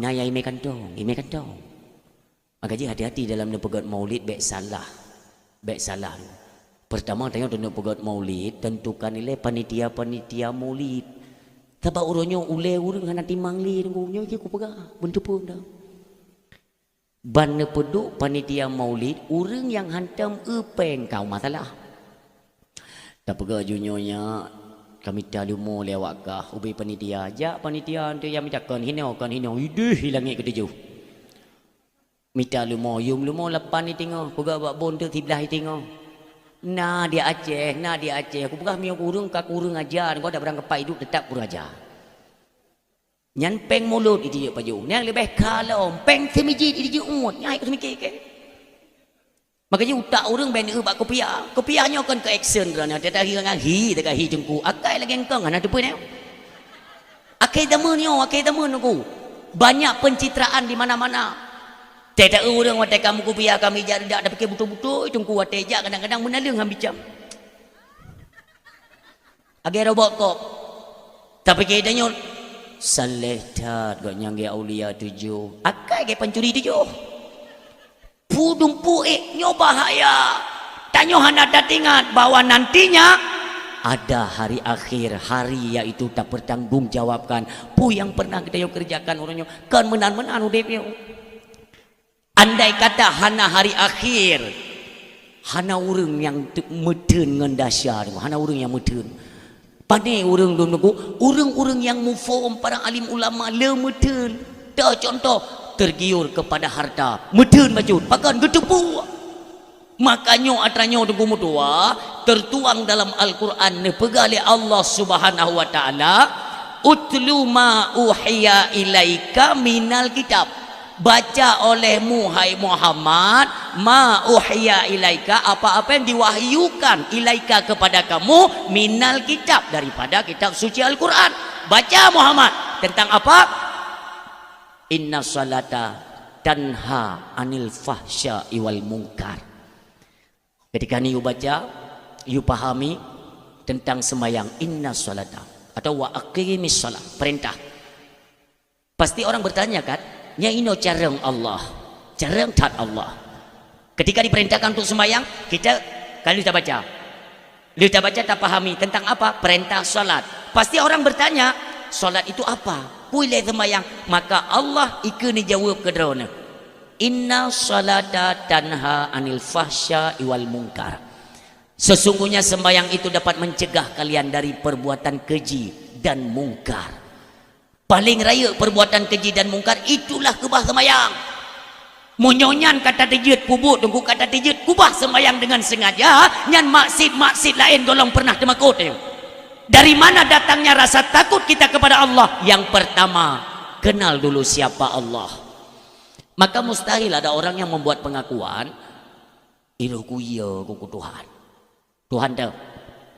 Nah ya ime kantong. Maka je hati-hati dalam pegat maulid baik salah. Pertama tengok tengok pegat maulid tentukan nilai panitia maulid. Sebab orangnya ule orang hana timang li tengoknya aku pegang bentuk pun dah. Ban peduk panitia maulid orang yang hantam epeng kau masalah. Tak pegang junyonya kami talumo lewakah ubi panitia aja panitia tu yang mintakan hinau idih hilangi ketujuh. Mita lumo yum lumo lapan ni tengok pegang bak bon tu sebelah tengok. Nah dia Aceh aku pegah miok kurung kak kurung ajar kau dah berang kepai hidup tetap kurung ajar nyan peng mulut itu je paju yang lebih kalau peng semiji itu je nyai aku semikir ke makanya utak orang benda bak kopiahnya kan ke action kerana tak hi jengku akai lagi engkang ana depan ni akai damen aku banyak pencitraan di mana-mana. Tidak orang watai kamu kupiah kami jadi tak ada fikir betul-betul itu ku watai jak kadang-kadang menalung ambil jam. Agai robot kok. Tapi keadanya saleh tat gak nyangge aulia tujuh. Akai ke pencuri tujuh. Pudung puik nyo bahaya. Tanyo hendak datingat bahwa nantinya ada hari akhir, hari yaitu tak bertanggungjawabkan. Pu yang pernah kita kerjakan orangnya kan menan-menan udepnya. Andai kata hana hari akhir, hana orang yang meten dengan dahsyat, hana orang yang meten. Pandai orang dulu orang yang mufom para alim ulama le meten. Dah contoh tergiur kepada harta, meten baju, pakan getepu. Makanya atranyo tunggu mutua tertuang dalam Al-Quran pegali Allah Subhanahu wa taala utlu ma uhiya ilaika minal kitab. Baca olehmu hai Muhammad ma uhiya ilaika apa-apa yang diwahyukan ilaika kepada kamu minal kitab daripada kitab suci Al-Quran. Baca Muhammad tentang apa? Inna salata tanha anil fahsya'i wal munkar. Ketika ni you baca, you pahami tentang sembahyang inna salata atau wa aqimis salat, perintah. Pasti orang bertanya kan, nya ino carang Allah, carang tat Allah. Ketika diperintahkan untuk sembahyang, kita kalau kita baca tak pahami tentang apa? Perintah salat. Pasti orang bertanya, salat itu apa? Boleh sembahyang. Maka Allah ikut jawab ke drone. Inna salata tanha anil fahsya wal munkar. Sesungguhnya sembahyang itu dapat mencegah kalian dari perbuatan keji dan mungkar. Paling raya perbuatan keji dan mungkar itulah kubah sembahyang. Munyonyan kata tejit kubut tunggu kata tejit kubah sembahyang dengan sengaja nyan maksud lain golong pernah temakut tu. Dari mana datangnya rasa takut kita kepada Allah? Yang pertama, kenal dulu siapa Allah. Maka mustahil ada orang yang membuat pengakuan iroku iya ku Tuhan. Tuhan dah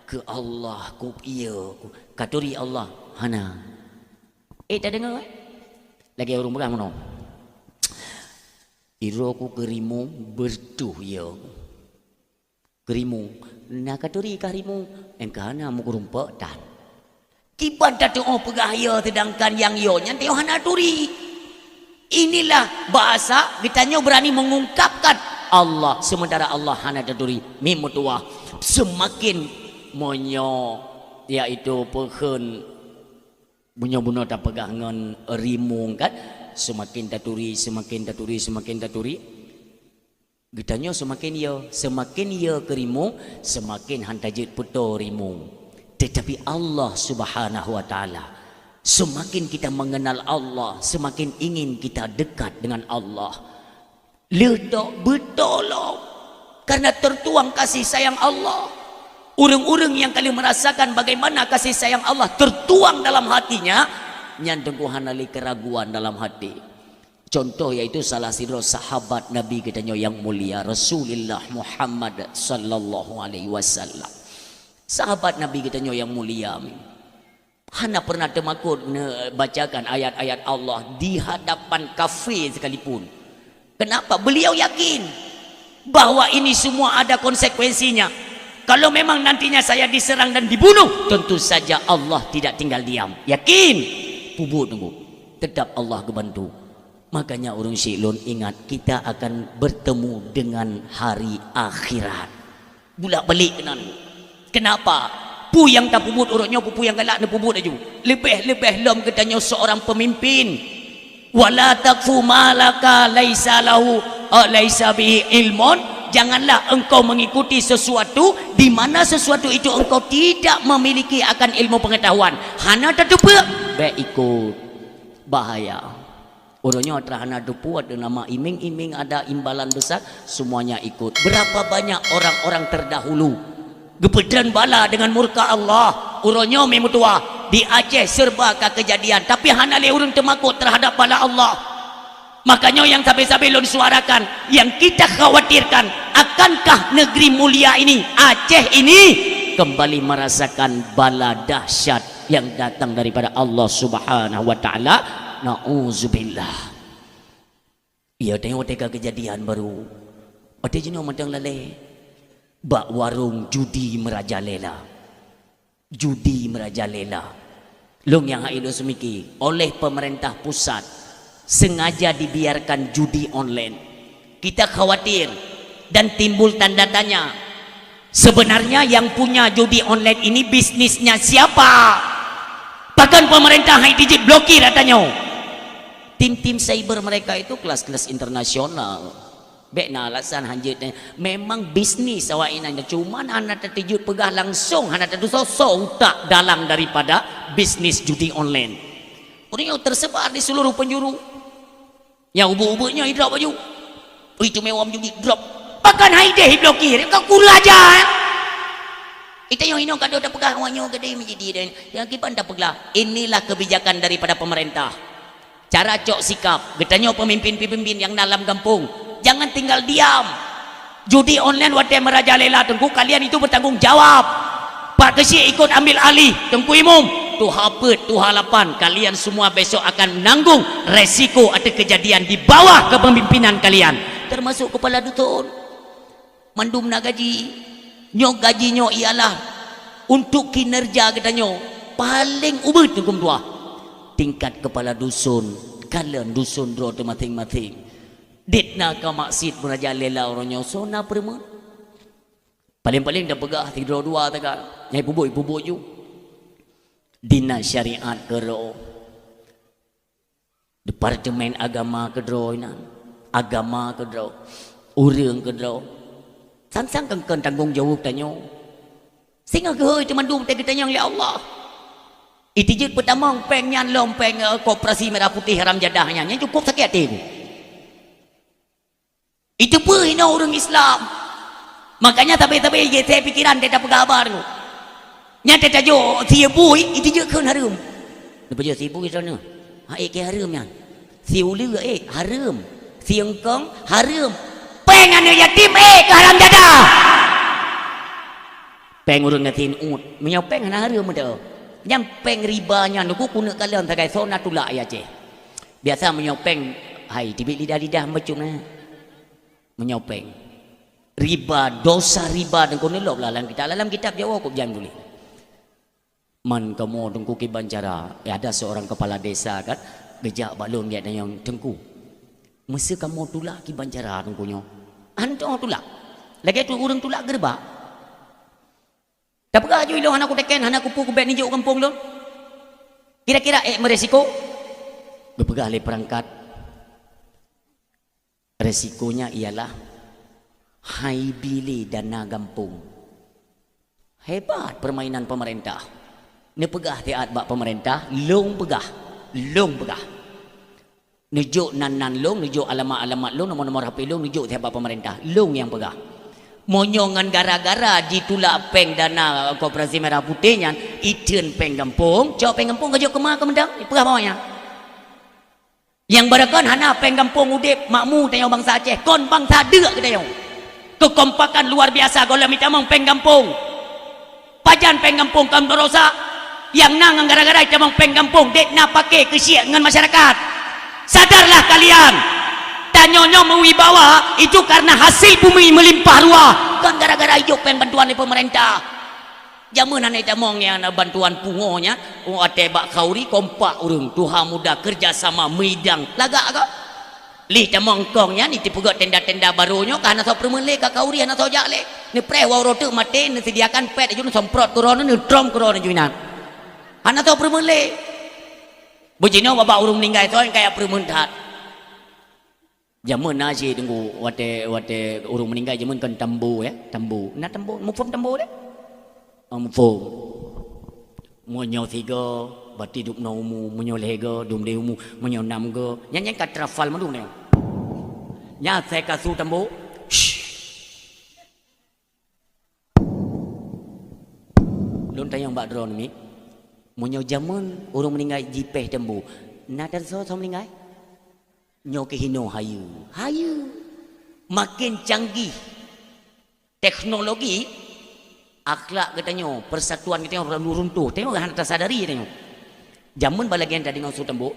ke Allah ku iya ku katuri Allah hana. Tak dengar lagi orang berang mana? Iroku kerimu berduh ya. Kerimu nak katuri karimu engkana mu kurumpak dan kiban dah doa pegahaya sedangkan yang ionya teo hana turi. Inilah bahasa ditanya berani mengungkapkan Allah sementara Allah hana daturi mimutua semakin monyo yaitu pehen bunyo-bunyo tak pegangan rimung kan semakin daturi Gitanya semakin ia kerimung semakin hantajit puto rimung. Tetapi Allah Subhanahu wa taala semakin kita mengenal Allah semakin ingin kita dekat dengan Allah. Letak betul karena tertuang kasih sayang Allah. Urang-urang yang kalian merasakan bagaimana kasih sayang Allah tertuang dalam hatinya nyandengku hanali keraguan dalam hati. Contoh yaitu salah satu sahabat Nabi katanya yang mulia Rasulullah Muhammad sallallahu alaihi wasallam. Sahabat Nabi katanya yang mulia. Hana pernah temakut bacakan ayat-ayat Allah di hadapan kafir sekalipun. Kenapa? Beliau yakin bahwa ini semua ada konsekuensinya. Kalau memang nantinya saya diserang dan dibunuh, tentu saja Allah tidak tinggal diam. Yakin? Pubut tunggu. Tetap Allah kebantu. Makanya orang Syiklun ingat kita akan bertemu dengan hari akhirat. Bulak balik kenan. Kenapa? Pu yang tak pubut orangnya pu yang galak nak pubut aja. Lebih-lebih lom katanya seorang pemimpin. Wala taqfu malaka laisa lahu laisa bihi ilmun. Janganlah engkau mengikuti sesuatu di mana sesuatu itu engkau tidak memiliki akan ilmu pengetahuan. Hana tak tepat. Baik ikut. Bahaya. Orangnya terhana dupu ada nama iming-iming ada imbalan besar semuanya ikut. Berapa banyak orang-orang terdahulu gepedan bala dengan murka Allah. Orangnya memutua di Aceh serba kejadian tapi hana le orang temakut terhadap bala Allah. Makanya yang sampai-sampai lon suarakan yang kita khawatirkan akankah negeri mulia ini Aceh ini kembali merasakan bala dahsyat yang datang daripada Allah Subhanahu wa taala. Na'udzubillah. Ia tengok teka kejadian baru. Ada jenis macam leleh. Bak warung judi merajalela. Judi merajalela. Long yang haido semiki oleh pemerintah pusat sengaja dibiarkan judi online. Kita khawatir dan timbul tanda tanya. Sebenarnya yang punya judi online ini bisnisnya siapa? Bahkan pemerintah hai digit blokir katanya. Tim-tim cyber mereka itu kelas-kelas internasional. Bekna alasan hanjitnya memang bisnis awak ini cuman anak tertijut pegah langsung anak tertusuk tak dalam daripada bisnis judi online. Orang yang tersebar di seluruh penjuru. Yang ubu-ubunya drop baju. Itu mewah judi drop. Bahkan haideh blokir. Kau kula aja. Itu yang ini kado tak pegah awaknya gede menjadi dan yang kita tak pegah. Inilah kebijakan daripada pemerintah. Cara cok sikap getanya pemimpin-pemimpin yang dalam kampung jangan tinggal diam. Judi online wadah merajalela tengku kalian itu bertanggung jawab. Pak Kesi ikut ambil alih tengku imum tu hapet tu halapan kalian semua besok akan menanggung resiko atau kejadian di bawah kepemimpinan kalian termasuk kepala dusun mandum nak gaji nyok gajinya ialah untuk kinerja katanya paling ubet tengku tua tingkat kepala dusun kalian dusun dro masing-masing ditna ka maksud merajalela orangnya sona perma paling-paling dah pegah 3-2 takkan nyai pubuk ju dina syariat kero departemen agama kedro ina agama kedro urang kedro Sang-sang kengken tanggung jawab tanya. Singa ke itu mandum kita tanya oleh Allah. Itu je pertama peng nyan lompeng koperasi merah putih haram jadahnya. Yang cukup sakit hati aku. Itu pun hina orang Islam. Makanya tapi saya pikiran dia tak berkabar tu. Nyata tajuk si bui itu je kan harum. Lepas je si bui sana. Ha ke harum yang. Si ulu harum. Si engkong harum. Peng anu yatim ke haram jadah. Peng urang ngatin ut. Menyau peng hana harum dah. Yang peng ribanya nuku kuna kalam tagai sona tulak ya ce. Biasa menyau peng hai tibik lidah-lidah macam na. Menyau peng. Riba, dosa riba dan kono lop dalam kitab Jawa kok jangan boleh. Man kamu tengku ki bancara. Ada seorang kepala desa kan gejak balon dia yang tengku. Masa kamu tulak ki bancara tengkunya. Antong tulak. Lagi tu urang tulak gerba. Tak pegah je ilong anak aku teken anak kupu kubek ninjuk kampung lo. Kira-kira meresiko. Berpegah le perangkat. Resikonya ialah hai bili dana kampung. Hebat permainan pemerintah. Ni pegah tiat bak pemerintah, long pegah. Nujuk nan long, nujuk alamat long, nomor HP long, nujuk tiap pemerintah. Long yang pegah. Monyongan gara-gara ditulak peng dana koperasi merah putihnya, iten peng kampung, cok peng kampung kejok kemah kemendang, pegah bawahnya. Yang berakon hana peng kampung udip makmu tanya bangsa Aceh, kon bangsa dek ke tanya. Kekompakan luar biasa kalau minta mong peng kampung. Pajan peng kampung kam rosak. Yang nang gara-gara kita mong peng kampung dek na pakai kesiak dengan masyarakat. Sadarlah kalian. Tanyonyo mewibawa itu karena hasil bumi melimpah ruah. Kan gara-gara hijau peng bantuan dari pemerintah. Jaman anak tamong yang bantuan pungonya, ate bak kauri kompak urung Tuhan muda kerjasama midang lagak ke? Lih tamong kongnya ni tipugat tenda-tenda barunya karena so permele ka kauri anak so jakle. Ni prewa rote mate ni sediakan pet ajun semprot corona ni drum corona juinan. Anak so permele. Bujino bapa urung ninggai so kayak permentat. Jaman nasi tunggu wate urung meninggal jaman kan tambu ya, tambu. Na tambu, mufum tambu deh. Mufum. Monyo tiga, bati duk naumu, monyo lega, dum deumu, monyo nam go. Nyan kat trafal madu ne. Nya saya kasu tambu. Lon tayang bak drone ni. Monyo jaman urung meninggal jipeh tambu. Na dan so meninggal. Nyoke hino hayu makin canggih teknologi akhlak katanya persatuan kita orang runtuh tengok hang tak sadari tengok zaman balagian tadi ngau sutambo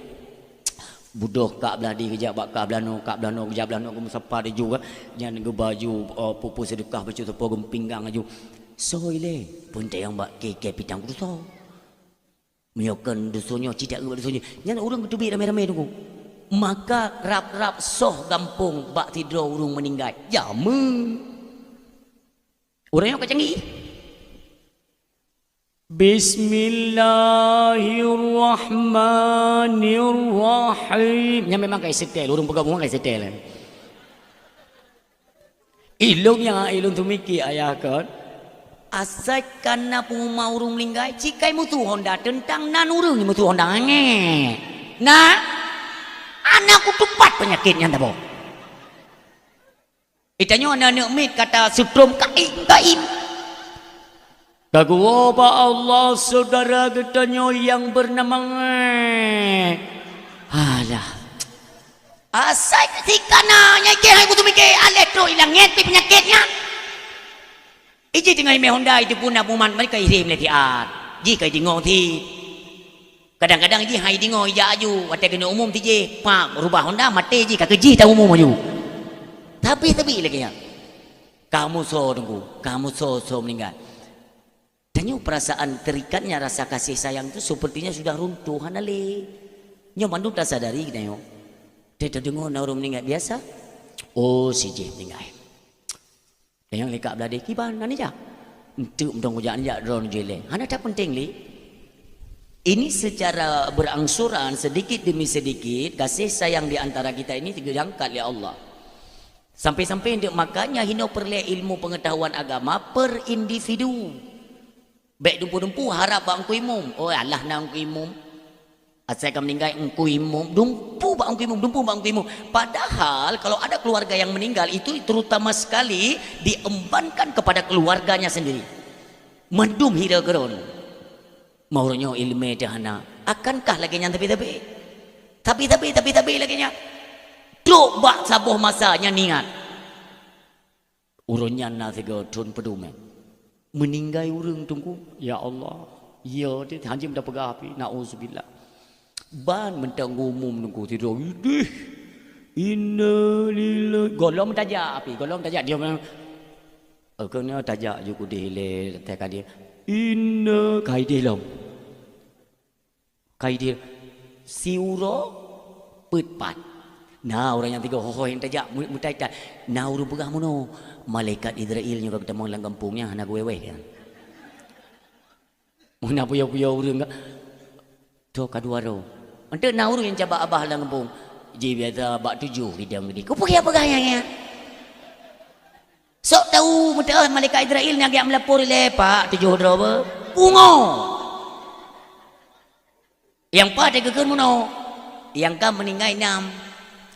budoh kak belah di kejap bak kak belano kejap belano kamu sapa dia juga jangan ke baju pupu sedekah baca sepo gempinggang aju soile pun tayang bak ke pitang kuso menyokan dusunyo cidak ke dusunyo nyan urang ketubi rame-rame tunggu. Maka rap-rap soh gampung bak tidur urung meninggal. Jamu. Orangnya kecanggih. Bismillahirrahmanirrahim. Nya memang kayak setel, urung bergabung kayak setel. Ilung tu mikir ayah kan. Asal karena pengumau urung meninggal, cikai mutu Honda tentang nan urung mutu Honda nge. Nah, anakku tupat penyakitnya tak boh. Itanya anak-anak mit kata sutrum kaim. Kagua Allah saudara katanya yang bernama alah. Asai ketika nanya kira aku tu mikir elektro hilang ngepi penyakitnya. Iji tengah ime Honda itu pun nabuman mereka irim lagi jika tengok ti. Kadang-kadang ji hai dingo ija aju wate kena umum ti je pak rubah Honda mate ji ka keji ta umum aju tapi lagi ya kamu so tunggu kamu so meninggal tanya perasaan terikatnya rasa kasih sayang itu sepertinya sudah runtuh hanale nyo mandu tak sadari kita yo tete dengo na orang meninggal biasa oh si je meninggal yang lekak belade kiban nani ja entuk mdong ujak ja drone jele hana tak penting li. Ini secara berangsuran sedikit demi sedikit kasih sayang di antara kita ini diangkat oleh Allah. Sampai-sampai dia makanya hina perlu ilmu pengetahuan agama per individu. Baik dumpu-dumpu harap bang imum. Oh Allah nak imum. Asal kamu meninggal engku imum. Dumpu bang imum, dumpu bang imum. Padahal kalau ada keluarga yang meninggal itu terutama sekali diembankan kepada keluarganya sendiri. Mendum hira geron. Maunya ilmu dahana. Akankah lagi yang tapi-tapi? Tapi lagi nya. Duk bak sabuh masanya niat. Urunnya na tiga tun pedume. Meninggal urang tunggu. Ya Allah. Ya dia hanya mendapat api. Nauzubillah. Ban mentang umum tunggu tidur. Idih. Inna lillahi. Golong tajak api. Golong tajak dia memang. Kena tajak juga dia. Tekan dia. Inna. Kaidih lom. Kaidih. Siuro. Petpat. Nah orang yang tiga hoho yang tajak mutaitan. Nah urung pegah mono. Malaikat Israel juga ketemu dalam kampungnya anak wewe kan. Mana puya-puya urang ka. Tu kadua ro. Ante nah urang yang cabak abah dalam kampung. Ji biasa bak 7 hidang gede. Ku pergi apa gayanya? Sok tahu mutah malaikat Israel nak yang melapor le pak 7 dro apa? Bungo. Yang pa de gegeun mono. Yang kam meninggal 6.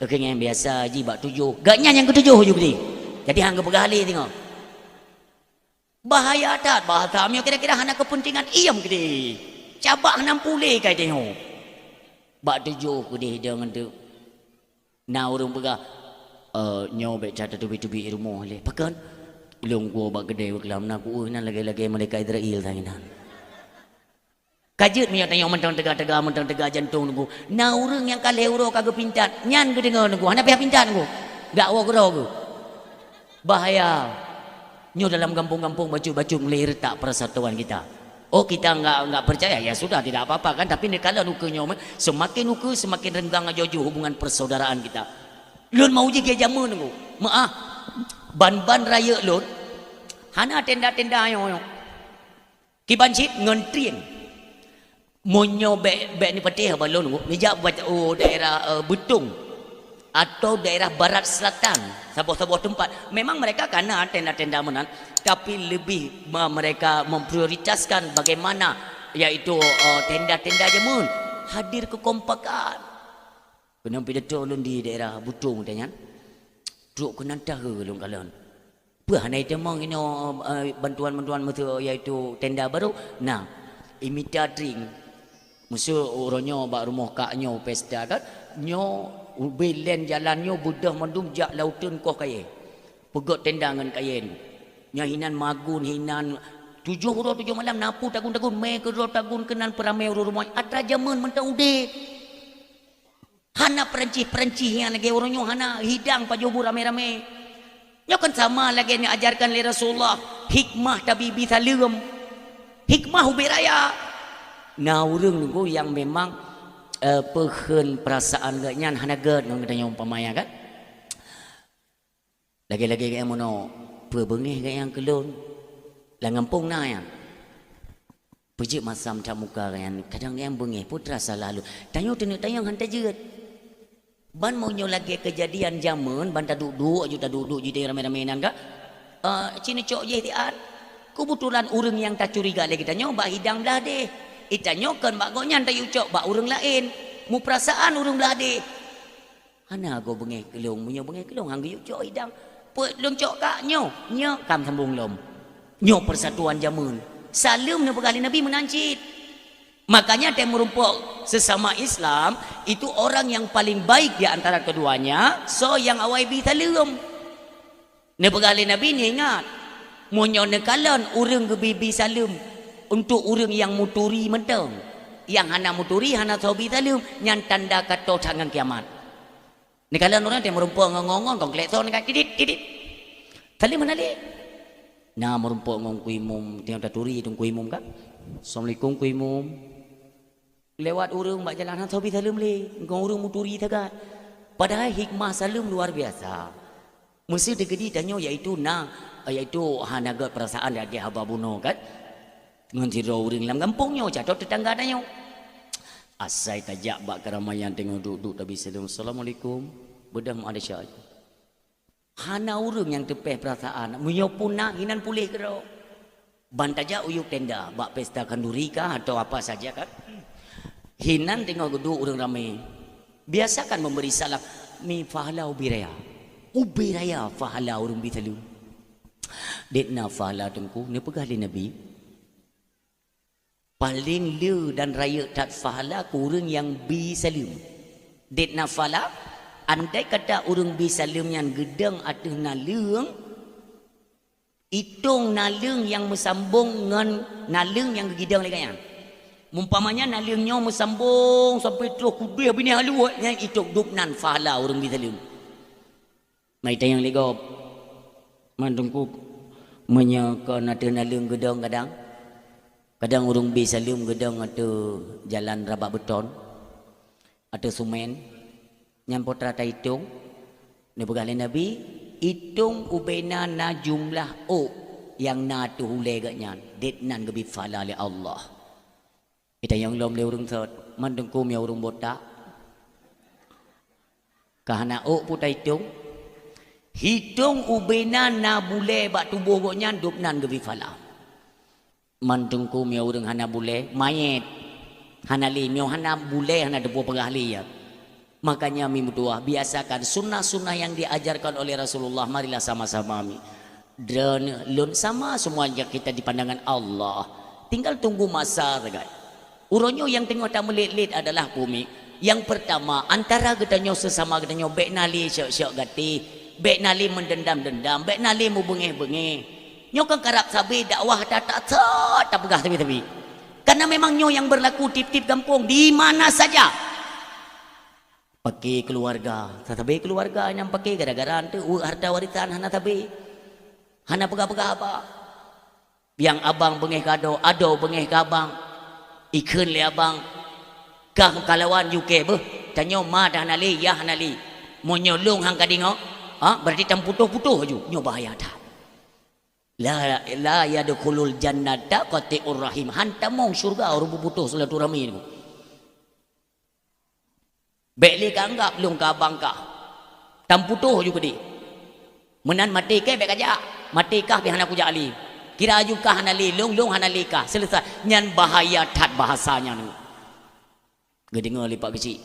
Okey yang biasa haji bak 7. Gaknya yang ke-7 juga ni. Jadi hang bergali tengok. Bahaya tak bahasa amnya kira-kira hana kepentingan iam gede. Cabak 60 kai tengok. Bak 7 gede dengan tu. Nah urang pegah nyo bet cata tubi-tubi rumah le. Pakan belum gua bak gede kelam nak ku nan lagi-lagi mereka Israel tanginan. Kajut minyak tanya mentang tegak jantung nunggu. Na urang yang kale euro kagak pintat. Nyan ke dengar nunggu. Hana pihak pintat nunggu. Gak wak ke. Bahaya. Nyo dalam kampung-kampung baju-baju mulai retak persatuan kita. Oh kita enggak percaya ya sudah tidak apa-apa kan. Tapi kalau nukenya semakin nuke semakin renggang aja hubungan persaudaraan kita. Lun mau uji ke jamu nunggu. Maaf. Ban-ban raya lun. Hana tenda-tenda ayo. Kibancit ngentrien. Monyo bek ni petih balon mijak buat daerah Betung atau daerah barat selatan sebuah tempat memang mereka kana tenda-tenda menan tapi lebih mereka memprioritaskan bagaimana yaitu tenda-tenda jemun hadir kekompakan kena pidato ulun di daerah Betung tanyan duk kena dah ke ulun kalian apa hanai temang ini bantuan-bantuan metu yaitu tenda baru nah imita drink musuh orangnya bak rumah kaknya pesta kan nyo belen jalannya budah mandum jak lautan koh kaya pegot tenda dengan kaya ni hinan magun hinan 7 malam napu tagun-tagun me ke tagun kenan peramai rumah atra jaman mentang ude hana peranci yang lagi orangnya hana hidang pajobu rame-rame nyo kan sama lagi ni ajarkan oleh Rasulullah hikmah tabibi salim hikmah ubiraya. Nah urang nunggu yang memang pehen perasaan gaknya hana ged ngedanya umpamanya kan. Lagi-lagi kayak mono perbengih kayak yang kelon. Lah ngampung na yang. Puji masam camuka yang kadang yang bengih pun terasa lalu. Tanya hantar jeut. Ban mau nyo lagi kejadian zaman ban duduk jadi rame-ramenan kak. Cini cok je tian. Kebetulan urang yang tak curiga lagi tanya bak hidang belah deh. Itanyo kan bak gonyan tak ucap bak urang lain. Mu perasaan urang belah deh. Hana go bengih kelong munyo bengih kelong hang ucap hidang. Put lom cok kak nyo kam sambung lom. Nyo persatuan jamun. Salam ni berkali Nabi menancit. Makanya dia merumpuk sesama Islam itu orang yang paling baik di antara keduanya. So yang awai bi salam. Ni berkali Nabi ni ingat. Munyo nekalan urang ke bibi salam. Untuk orang yang muturi menteng. Yang hana muturi, hana sobi salim. Yang tanda kata tangan kiamat. Ni kalau orang yang merumpuk ngong-ngong. Kong kelekson kan tidit. Salim mana li? Nah merumpuk ngong kuimum. Tengok taturi itu kuimum kan? Assalamualaikum kuimum. Lewat orang bak jalan hana sobi salim li. Ngong orang muturi takat. Padahal hikmah salim luar biasa. Mesti degedi tanya iaitu hana gad perasaan dari haba bunuh kan? Nganti orang dalam kampungnya jatuh tetangga tanya asai tajak bak keramaian tengok duduk tapi salam assalamualaikum bedam ada syai Hana urang yang tepeh perasaan. Munyo punah hinan pulih kero. Bantaja uyuk tenda, bak pesta kanduri kah atau apa saja kan? Hinan tengok geduk urang ramai. Biasakan memberi salam mi fahala ubiraya. Ubiraya fahala urang bitalu. Detna fahala tengku ne pegali Nabi. Paling le dan raya tak fahala ku urang yang bi salim. Detna fahala andai kata urang bi salim yang gedang atau naleung hitung naleung yang mesambung dengan naleung yang gidang lagi kan. Mumpamanya naleungnya mesambung sampai terus kudih bini halu yang hitung dupnan fahala urang bi salim. Mai tayang lego mandungku menyakan ada naleung gedang kadang urung bi salim gedang ada jalan rabak beton ada sumen nyampot rata hitung ni begali Nabi hitung ubena na jumlah yang na tu hule gatnya detnan gebi fala li Allah kita yang lom le urung thot mandungku mi urung botak kahana puta hitung ubena na bule bak tubuh gatnya dupnan gebi fala mandungku mi urang hana bule mayet hana li mi hana bule hana debu pegahli ya. Makanya mi berdua biasakan sunnah-sunnah yang diajarkan oleh Rasulullah, marilah sama-sama mi dan lun sama semuanya kita di pandangan Allah, tinggal tunggu masa saja. Uronyo yang tengok tak melit-lit adalah bumi. Yang pertama antara gedanyo sesama gedanyo bek nali syok-syok gati, bek nali mendendam-dendam, bek nali mu bengeh-bengeh. Nyo kan karap sabi dakwah tak pegah tapi karena memang nyo yang berlaku tip-tip kampung di mana saja pakai keluarga tetapi keluarga yang pakai gara-gara tu harta warisan hana tabi hana pegah-pegah apa yang abang bengeh kado ado bengeh ke abang ikan le abang kah kalawan UK tanyo ma dah nali ya nali mo nyolong hang kadingo berarti tam putuh-putuh aju nyo bahaya dah. La yadkhulul jannata qati'ur rahim. Hantamong surga orang butuh silaturahmi ni. Bekli kanggap lung ka bangka. Tam putuh juga di. Menan mati ke bek aja. Mati kah bi hana ku jali. Kira aju kah hana li lung hana li kah. Selesai. Nyan bahaya tat bahasanya ni. Gedengar lipat kecil.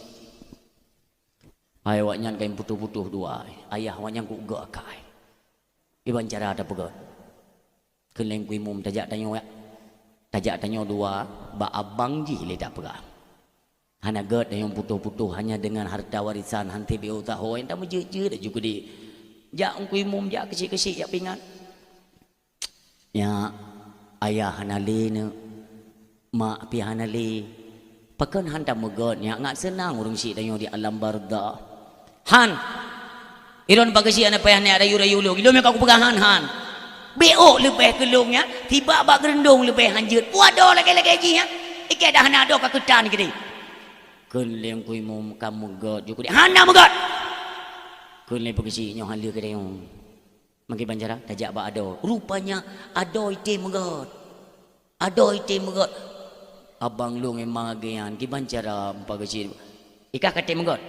Ai wak nyan kain putuh-putuh dua. Ayah wak nyan ku gak kai. Iban cara ada pegat. Keleng kui mum tajak tanyo dua ba abang ji le tak pegah hana gad yang putuh-putuh hanya dengan harta warisan hanti bi utah ho entah meje-je dak juga di jak kui mum jak kecil-kecil jak pingat ya ayah hanali ne mak pi hanali pakan hanta megad nya ngat senang urang si tanyo di alam barda han iron bagasi ana payah ne ada rayu-rayu lu gilo me ka ku pegahan han BO lebih kelungnya tiba bak gerendong lebih hanjut waduh lagi-lagi ya ikat dah hana do ka ketan gini keleng kui mum kamu god juga dia hana megod keleng pegisi nyo halia ke dia mangki banjara tajak bak ado rupanya ado ite megod abang lu memang agian ki banjara pegisi ikah kate megod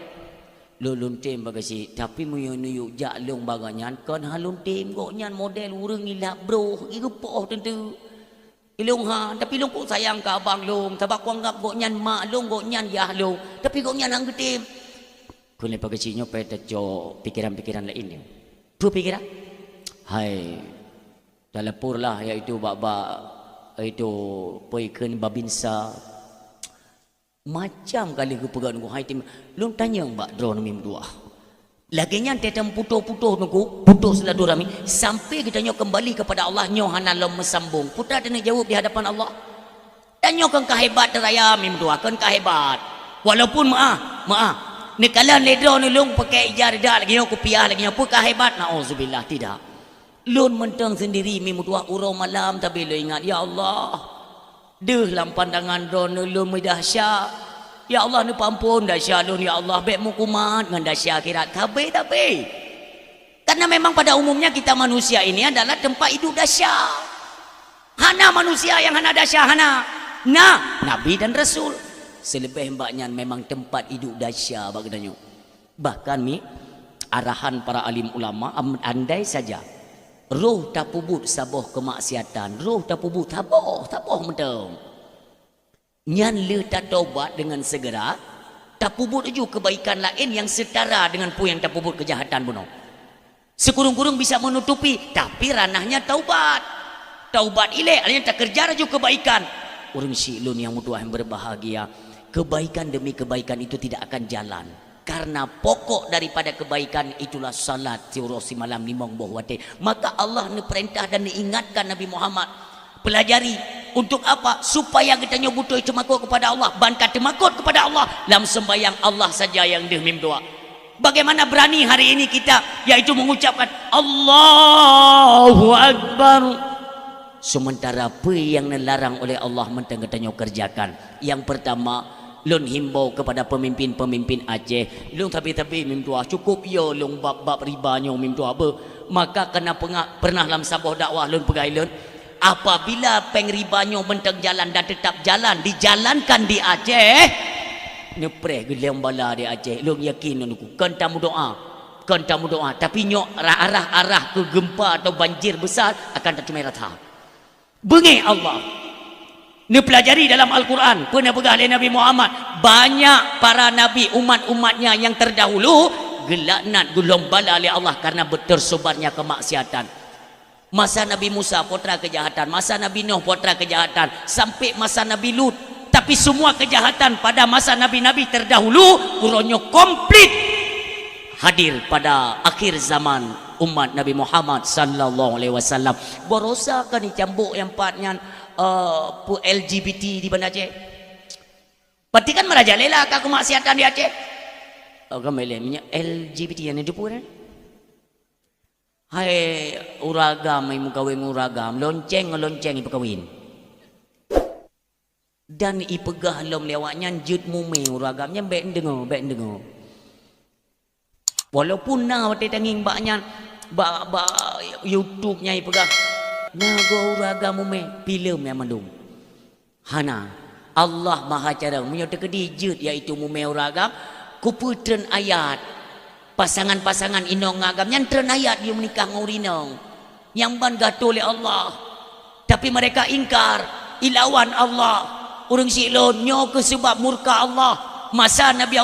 lulun tim bagasi tapi muyu jak long baganyan kan halun tim goknyan model urang ilap bro igepoh tentu ilung tapi long ku sayang ka abang long sebab ku anggap goknyan mak long goknyan yah long tapi goknyan hang tim kune bagasi nyo pe tejo pikiran-pikiran lain ni tu pikiran hai dalepur lah iaitu bab itu poikeun babinsa macam kali ke pegang ku hai tim lum tanya mbak drone mim dua lagi nya tetem putuh-putuh nuku putus silaturahmi sampai kita nyo kembali kepada Allah nyo hana lom mesambung putra tena jawab di hadapan Allah dan nyo kan kahebat raya mim dua kan kahebat walaupun maaf ni kalan le drone lung pakai ijar dak lagi nyo ku piah lagi nyo pu kahebat nauzubillah tidak lun mentang sendiri mim dua urau malam tapi lo ingat ya Allah deh dalam pandangan drone lu dahsyat ya Allah ni pampun dahsyat lu ya Allah bek mu kumat dengan dahsyat akhirat kabeh tapi karena memang pada umumnya kita manusia ini adalah tempat hidup dahsyat hana manusia yang hana dahsyat hana nabi dan rasul selebih mbaknya memang tempat hidup dahsyat bagdanyo bahkan mi arahan para alim ulama, andai saja roh tak pubut saboh kemaksiatan, roh tak pubut taboh mentang nyan le tak taubat dengan segera, tak pubut juga kebaikan lain yang setara dengan pu yang tak pubut kejahatan bunuh. Sekurung-kurung bisa menutupi, tapi ranahnya taubat ilek, artinya tak kerja juga kebaikan. Orang silun yang mudah yang berbahagia, kebaikan demi kebaikan itu tidak akan jalan. Karena pokok daripada kebaikan itulah salat tiurosi malam limong boh wate. Maka Allah perintah dan diingatkan Nabi Muhammad, pelajari untuk apa? Supaya kita nyobutoy cemakut kepada Allah, bankat cemakut kepada Allah dalam sembahyang Allah saja yang dihmim doa. Bagaimana berani hari ini kita yaitu mengucapkan Allahu Akbar, sementara apa yang dilarang oleh Allah mentang kita kerjakan. Yang pertama, lun himbau kepada pemimpin-pemimpin Aceh, lun tapi mim tua cukup ya lun bab ribanya mim tua apa, maka kena pernah dalam sabuh dakwah lun pegai lun, apabila pengribanya mentang jalan dan tetap jalan dijalankan di Aceh, nepreh geliam bala di Aceh, lun yakin aku kan tamu doa tapi nyok arah ke gempa atau banjir besar akan tak cuma rata bengi Allah. Ni pelajari dalam Al-Quran, pernah pegang oleh Nabi Muhammad, banyak para nabi umat-umatnya yang terdahulu gelaknat gulung bala oleh Allah karena tersebarnya kemaksiatan. Masa Nabi Musa putra kejahatan, masa Nabi Nuh putra kejahatan, sampai masa Nabi Lut. Tapi semua kejahatan pada masa nabi-nabi terdahulu uronyo komplit hadir pada akhir zaman umat Nabi Muhammad sallallahu alaihi wasallam. Borosa kan dicambuk yang patnya LGBT di Banda Aceh. Berarti kan merajalela ke kemaksiatan di Aceh. Kamelenya LGBT yang hidup kan? Hai uragam mai mukawin uragam, lonceng ibu kawin. Dan ipegah lom lewatnya jut mume uragamnya baik dengar. Walaupun na wate tanging baknya YouTube-nya ipegah nago uragamu me film yang mandum hana Allah maha cara menyota kedijut iaitu mume uragam kuputren ayat pasangan-pasangan inong ngagam yang tren ayat dia menikah ngurinong yang ban gato oleh Allah, tapi mereka ingkar ilawan Allah. Orang silon nyo ke sebab murka Allah. Masa Nabi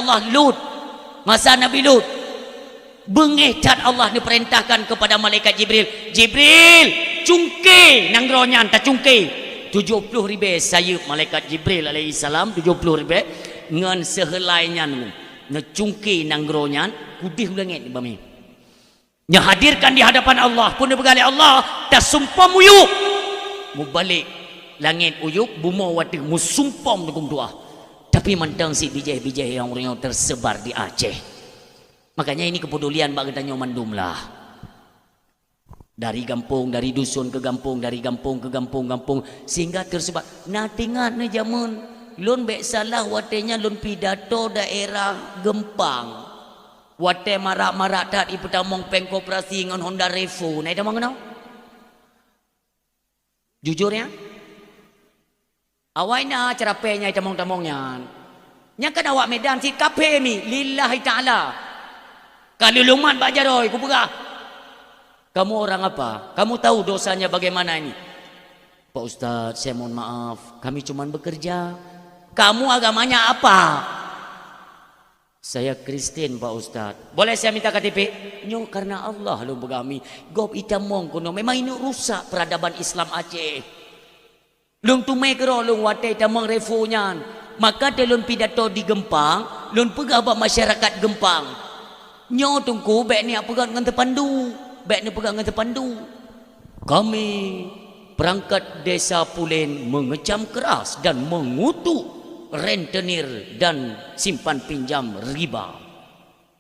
Lut bengih cat Allah diperintahkan kepada malaikat Jibril cungke nang ronyan tak cungke 70 ribu sayup malaikat Jibril alaihi salam 70 ribu ngan sehelainya ngecungke nang ronyan kudih langit bami nya hadirkan di hadapan Allah pun bergali Allah tak sumpah muyuk mu balik langit uyuk bumo wati mu sumpah dengan doa, tapi mentang si bijih-bijih yang orang tersebar di Aceh. Makanya ini kepedulian bagi tanya mandum lah. Dari kampung, dari dusun ke kampung, dari kampung ke kampung, sehingga tersebar. Nah tingat ni jamun, lun bek salah watenya lun pidato daerah Gempang. Wate marak-marak tak ipetamong pengkoperasi dengan Honda Revo. Nah itu mengenal? Jujurnya? Awalnya cerapenya itamong-tamongnya. Nyakan awak medan si kape mi, lillahi ta'ala. Kalau luman Pak Jaroy, ku pegah. Kamu orang apa? Kamu tahu dosanya bagaimana ini? Pak Ustadz, saya mohon maaf. Kami cuma bekerja. Kamu agamanya apa? Saya Kristen Pak Ustadz. Boleh saya minta KTP? Nyo karena Allah lu begami. Gob itamong kuno. Memang ini rusak peradaban Islam Aceh. Lung tumai kero lung wate itamong refonya. Maka dia lun pidato di Gempang. Lun pegah buat masyarakat Gempang. Nyo tungku bek ni apa dengan terpandu. Bek ni pegang dengan terpandu. Kami perangkat desa Pulen mengecam keras dan mengutuk rentenir dan simpan pinjam riba.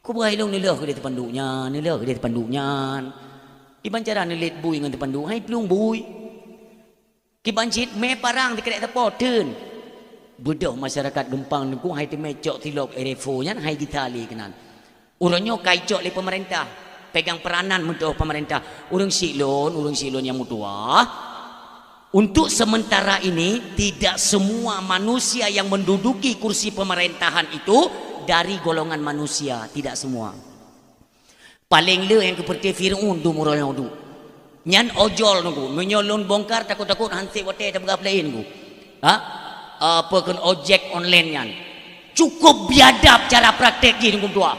Kau berai long nilah ke dia terpandunya, Iban cara nilit bui dengan terpandu, hai pelung bui. Kibancit me parang di kedai tepoten. Bedah masyarakat Gempang ni ku hai temecok tilok erefonya hai gitali kenan. Urangnya kaicok oleh pemerintah, pegang peranan untuk pemerintah. Urang silon yang mutua. Untuk sementara ini tidak semua manusia yang menduduki kursi pemerintahan itu dari golongan manusia, tidak semua. paling le yang seperti Fir'aun tu murahnya tu nyan ojol nunggu menyolon bongkar takut-takut hansi wate tak berapa lain nunggu apa kan ojek online nyan cukup biadab cara praktek gini nunggu tua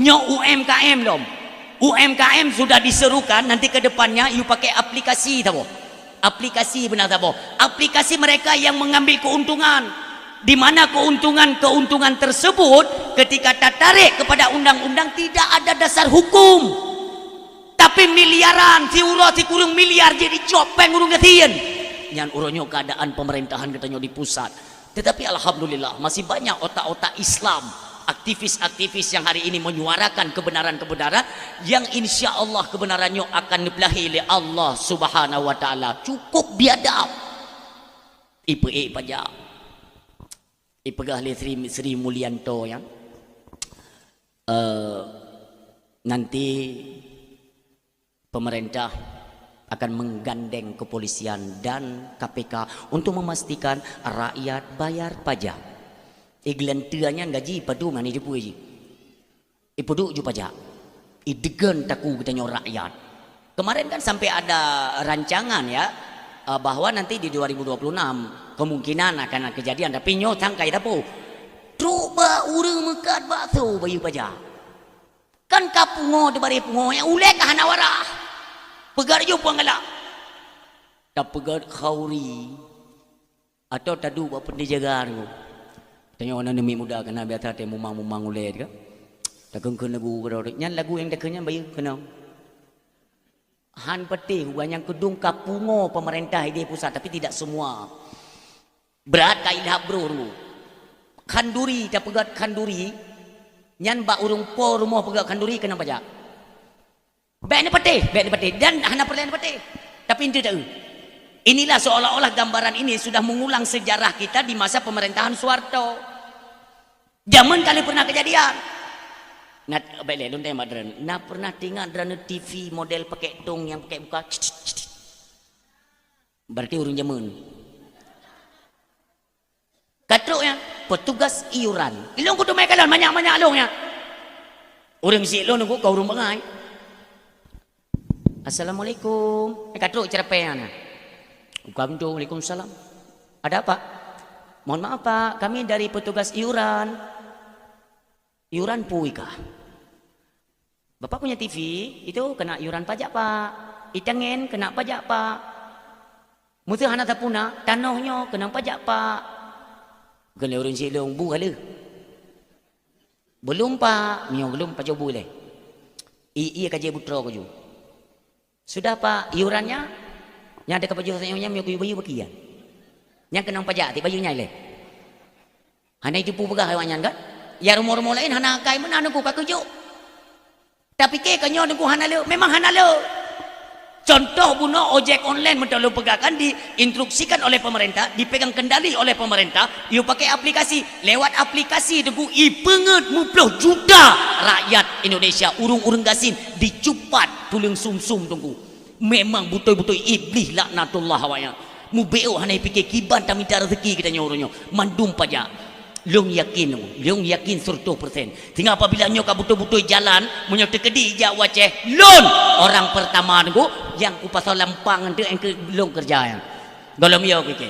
nyo UMKM dom UMKM sudah diserukan nanti ke depannya you pakai aplikasi tahu aplikasi benar tahu aplikasi mereka yang mengambil keuntungan di mana keuntungan tersebut ketika tertarik kepada undang-undang tidak ada dasar hukum tapi miliaran si uro si kurung miliar jadi copeng urung getien nyan uronyo keadaan pemerintahan katanya di pusat tetapi alhamdulillah masih banyak otak-otak Islam aktivis-aktivis yang hari ini menyuarakan kebenaran-kebenaran yang insya Allah kebenarannya akan dipelahi oleh Allah Subhanahu Wa Taala cukup biadab ipe pajak ipegah le Sri Mulyanto yang nanti pemerintah akan menggandeng kepolisian dan KPK untuk memastikan rakyat bayar pajak iglan tuanya gaji padu mani jepu ji ipudu ju pajak idegen taku katanya rakyat kemarin kan sampai ada rancangan ya bahwa nanti di 2026 kemungkinan akan kejadian tapi nyo tangkai tapu coba urang mekat bakso bayu pajak kan kapungo de bari pungo yang ulek hana warah pegar ju pangala tak pegar khauri atau tadu apa penjagaan tanya orang demi muda kena biasa teh mumang ulet ke tak kengken lagu kalau nyan lagu yang dekenya bayu kena han peti banyak kedung kapungo pemerintah di pusat tapi tidak semua berat ka ilhab bro kanduri tak pegat kanduri nyan ba urung po rumah pegat kanduri kena pajak baik ni peti dan hana perlahan peti tapi itu tak inilah seolah-olah gambaran ini sudah mengulang sejarah kita di masa pemerintahan Soeharto. Zaman kali pernah kejadian. Nah, baiklah, lu tanya madran. Nah, pernah tengok drama TV model pakai tong yang pakai buka. Berarti urung zaman. Katruk yang petugas iuran. Ilung kudu mai kalan banyak-banyak alung ya. Urang si lo nunggu kau urung bangai. Assalamualaikum. Katruk cerapean. Waalaikumsalam. Ada apa? Mohon maaf Pak, kami dari petugas iuran. Iuran pui kah? Bapak punya TV, itu kena iuran pajak Pak. Itangen kena pajak Pak. Musuh hana tapuna, tanahnya kena pajak Pak. Kena urun silong bu kali. Belum Pak, mio belum pajak boleh. Iya kaji butro kaju. Sudah Pak, iurannya yang ada kepada saya yang bayu bagian yang kena pajak ti bajunya le hana itu pugah hewannya kan ya rumah-rumah lain hana kai mana aku kakujuk tapi ke kanyo aku hana le memang hana le contoh buno ojek online mentolo pegakan diinstruksikan oleh pemerintah dipegang kendali oleh pemerintah you pakai aplikasi lewat aplikasi deku ipenget 50 juta rakyat Indonesia urung-urung gasin dicupat tulang sumsum tunggu memang betul-betul iblis laknatullah awaknya mu beo hanai fikir kiban tak minta rezeki katanya orangnya mandum pajak long yakin 100% tinggal apabila nyo ka betul-betul jalan munyo tekedi ja waceh lon orang pertama nunggu yang ku pasal lampang ente yang ke long kerja yang golom yo ke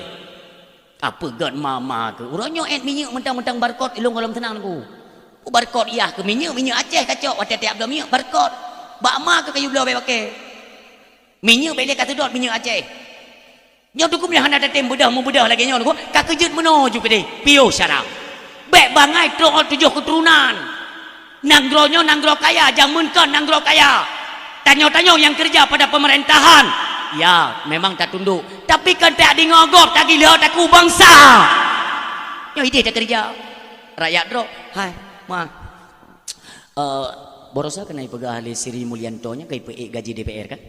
apa god mama ke orangnya minyak mentang-mentang barcode ilung golom tenang nunggu barcode iya ke minyak Aceh kacau wate tiap belum minyak barcode bakma ke kayu belau pakai minyak beli kata dot minyak Aceh. Nyo tu kumnya hana datem bedah mu bedah lagi nyo ku ka kejut menuju pede pio syarap. Bek bangai trool 7 keturunan. Nanggronyo nanggro kaya jamun kan nanggro kaya. Tanyo-tanyo yang kerja pada pemerintahan. Ya, memang tak tunduk. Tapi kan tak di ngogok tak gila tak ku bangsa. Nyo ide tak kerja. Rakyat dro. Hai, ma. Borosa kena ipegah ahli Sri Mulyanto nya kai gaji DPR kan?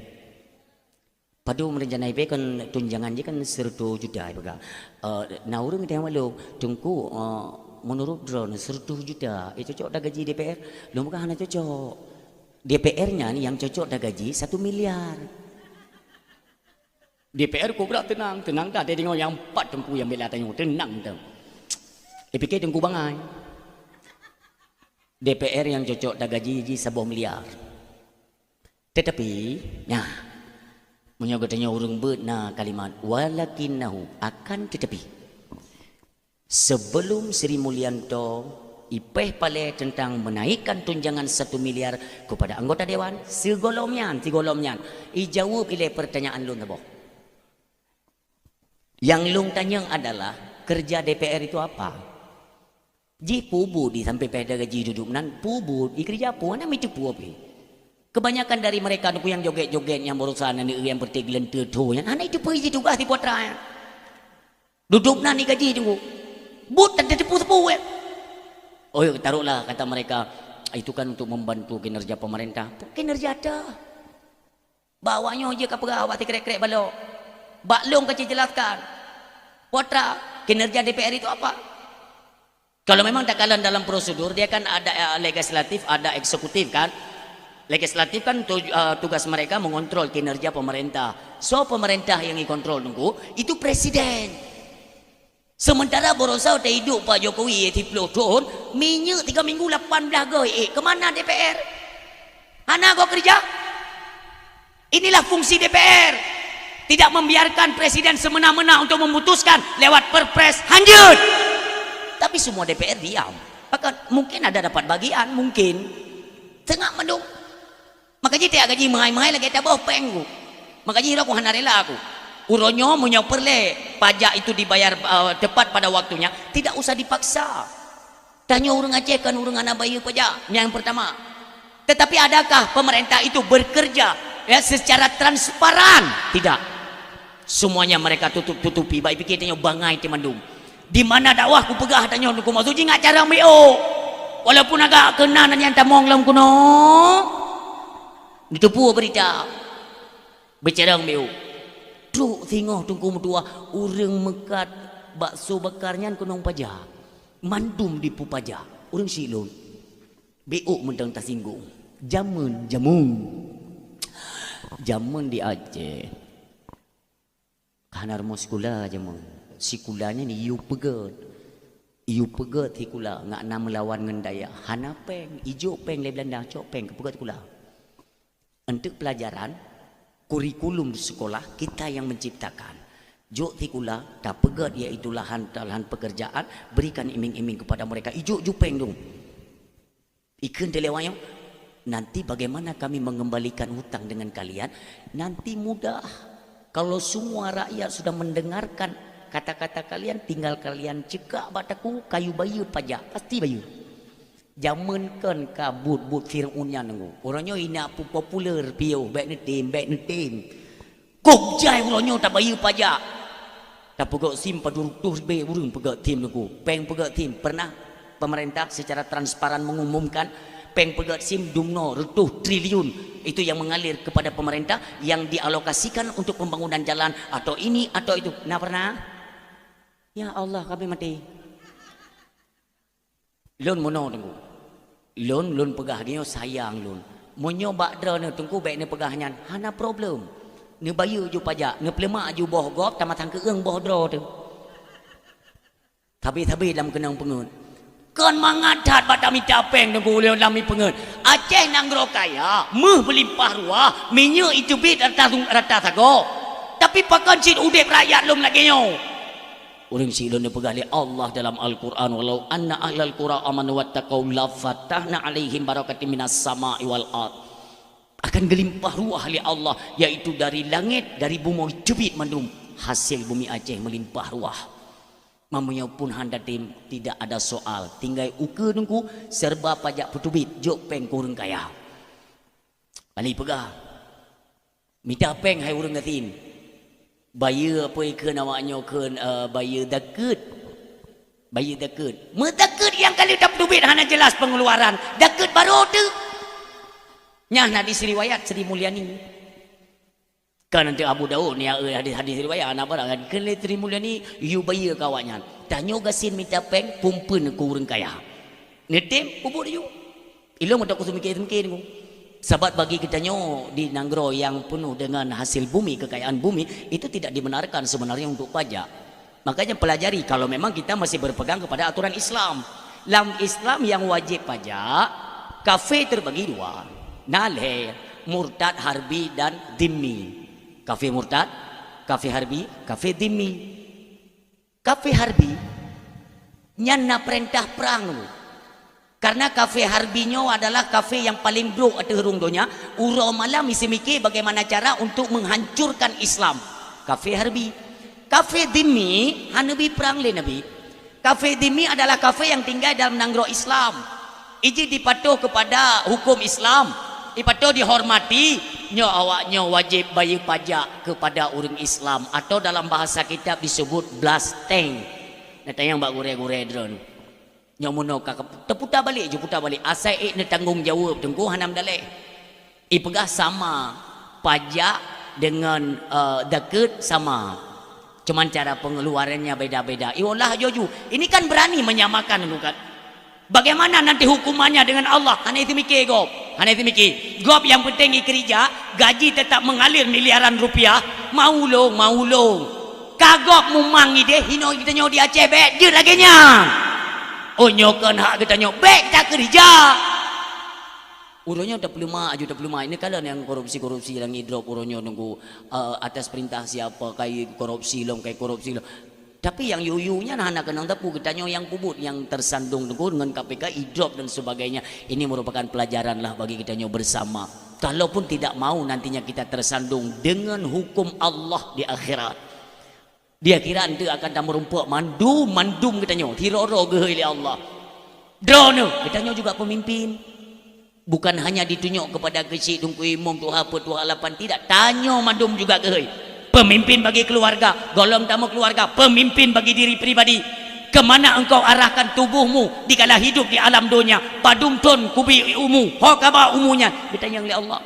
Padu merencana IP kan tunjangan je kan 100 juta ibaga. Nah urang kita malu tungku menurut drone 100 juta itu cocok dah gaji DPR. Lu bukan hanya cocok. DPR-nya ni yang cocok dah gaji 1 miliar. DPR ku berat tenang dah dia tengok yang 4 tungku yang bela tanya tenang tu. Fikir tungku bangai. DPR yang cocok dah gaji 1 miliar. Tetapi nah menyogatnya urung benar kalimat walakinnahu akan tetapi sebelum Sri Mulyanto ipeh pale tentang menaikkan tunjangan 1 miliar kepada anggota dewan segolomnyan ijawab ile pertanyaan lun tabo. Yang lung tanya adalah kerja DPR itu apa? Ji pubu di sampai pada gaji duduk nan pubu di kerja apa mana itu pubu. Kebanyakan dari mereka yang joget-joget yang berusaha yang berteglen tertu yang anak itu pergi tugas di potra. Duduk nan di gaji tunggu. But dan tepu-tepu. Oh ya taruhlah kata mereka itu kan untuk membantu kinerja pemerintah. Kinerja ada. Bawanya je ke pegawai krek-krek balok. Baklong kecil jelaskan. Potra kinerja DPR itu apa? Kalau memang tak kalah dalam prosedur dia kan ada legislatif, ada eksekutif kan? Legislatif kan tugas mereka mengontrol kinerja pemerintah. So pemerintah yang dikontrol nunggu itu presiden. Sementara borosau tak hidup Pak Jokowi 80 tahun, minyak 3 minggu 18 goi. Kemana DPR? Hana kau kerja? Inilah fungsi DPR. Tidak membiarkan presiden semena-mena untuk memutuskan lewat perpres hanjut. Tapi semua DPR diam. Maka mungkin ada dapat bagian, mungkin tengah mendung. Makanya tiap gaji mahal-mahal lagi tak bawa penggu. Makanya aku hana rela aku. Uronyo menyoperle pajak itu dibayar tepat pada waktunya, tidak usah dipaksa. Tanya orang Aceh kan orang anak bayar pajak. Yang pertama. Tetapi adakah pemerintah itu bekerja ya secara transparan? Tidak. Semuanya mereka tutupi. Baik pikir tanya bangai temandung. Di mana dakwah ku pegah tanya ku maksud ingat cara meo. Walaupun agak kena nanya tamong lam kuno. Ditepu berita bercerang biu truk tengok tungku mutua urang mekat bakso bakarnya kunong pajak mandum di pupajak urang silon biu mendang tasinggung jamun di Aceh kanar moskula jamun si kulanya ni iu pegat hikula ngak na melawan ngendaya hana peng ijo peng le Belanda cok peng kepegat kula. Untuk pelajaran kurikulum di sekolah kita yang menciptakan. Jok tikula tak pegat iaitu lahan pekerjaan berikan iming-iming kepada mereka. Ijo jupeng dong. Ikan telewayang. Nanti bagaimana kami mengembalikan hutang dengan kalian? Nanti mudah. Kalau semua rakyat sudah mendengarkan kata-kata kalian, tinggal kalian cekak bataku kayu bayar pajak pasti bayar. Zaman kan kabut but Fir'aunnya nunggu. Orangnya ina popular piau baik netim. Kok jai orangnya tak bayar pajak. Tak pegak sim paduruk tuh be urang pegak tim nunggu. Peng pegak tim pernah pemerintah secara transparan mengumumkan peng pegak sim dumno retuh triliun itu yang mengalir kepada pemerintah yang dialokasikan untuk pembangunan jalan atau ini atau itu. Nah pernah? Ya Allah kami mati. Lon mono tunggu. Lon pegah dia sayang lon. Monyo bakdra ne tunggu baik ne pegahnya. Hana problem. Ne bayar ju pajak, ne pelemak ju boh gop tamatang keeng boh dra tu. Tapi dalam kenang pengen. Kan mangadat batami tapeng tunggu leon lami pengen. Aceh nanggro kaya, meh berlimpah ruah, minyak itu bit rata sago. Tapi pakan cin udep rakyat lom lagi nyo. Orang silon dia pegang Allah dalam Al-Quran walau anna ahlal qura amanu wattaqau la fatahna alaihim barakatim minas sama'i wal ard akan gelimpah ruah li Allah yaitu dari langit dari bumi jebit mandum hasil bumi Aceh melimpah ruah mamunya pun handa tim tidak ada soal tinggal uke nunggu serba pajak putubit jok peng kurang kaya ani pegang minta peng hai urang ngatin bayar apa ikan awaknya kan bayar dakut metakut yang kali tak duit hanya jelas pengeluaran dakut baru tu nyah nak disriwayat Sri Mulyani kan nanti Abu Daud ni hadis riwayat anak barang kan Sri Mulyani you bayar kawannya tanya gasin minta peng pumpun ku urang kaya netem kubur you ilmu tak kusum mikir Sahabat bagi kitanya di Nanggro yang penuh dengan hasil bumi, kekayaan bumi itu tidak dibenarkan sebenarnya untuk pajak. Makanya pelajari kalau memang kita masih berpegang kepada aturan Islam. Dalam Islam yang wajib pajak, kafe terbagi dua. Naleh, murtad, harbi dan dhimmi. Kafir murtad, kafir harbi, kafir dhimmi. Kafir harbi nyana perintah perang dulu. Karena kafir harbinya adalah kafir yang paling buruk atau herungdonya. Uro malam mesti mikir bagaimana cara untuk menghancurkan Islam. Kafir harbi. Kafir dhimmi, Nabi perang le Nabi. Kafir dhimmi adalah kafir yang tinggal dalam negara Islam. Iji dipatuh kepada hukum Islam. Dipatuh dihormati. Nyo awaknya wajib bayar pajak kepada orang Islam. Atau dalam bahasa kitab disebut blasteng. Nata yang bak gure-gure drone. Nyo muno kakak terputar balik je putar balik. Asal ne tanggung jawab tengku hanam dalek. Ipegah sama. Pajak dengan zakat sama. Cuman cara pengeluarannya beda-beda. Iyalah joju. Ini kan berani menyamakan dulu kan. Bagaimana nanti hukumannya dengan Allah? Hanya itu mikir gob. Hanya itu mikir. Gob yang penting kerja, gaji tetap mengalir miliaran rupiah. Mau long. Kagok mumangi deh. Hino kita nyo di Aceh bek. Je lagi nya. Oh nyokan hak kita nyo. Bek tak kerja. Uronya 25 ini kalian yang korupsi yang drop uronya nunggu atas perintah siapa kayak korupsi long. Tapi yang yuyunya anak kenang tapu kitanya yang kubut yang tersandung dengan KPK idrop dan sebagainya. Ini merupakan pelajaran lah bagi kitanya bersama. Kalaupun tidak mau nantinya kita tersandung dengan hukum Allah di akhirat. Dia kira nanti akan tak merumpuk mandum kitanya. Tiroro gehili Allah. Drone kitanya juga pemimpin. Bukan hanya ditunjuk kepada kecil dungku imam tuha apa tuha lapan. Tidak. Tanya mandum juga gehili. Pemimpin bagi keluarga, golong tamu keluarga, pemimpin bagi diri pribadi. Kemana engkau arahkan tubuhmu dikala hidup di alam dunia? Padumtun kubi umu, hokaba umunya. Ditanya oleh Allah.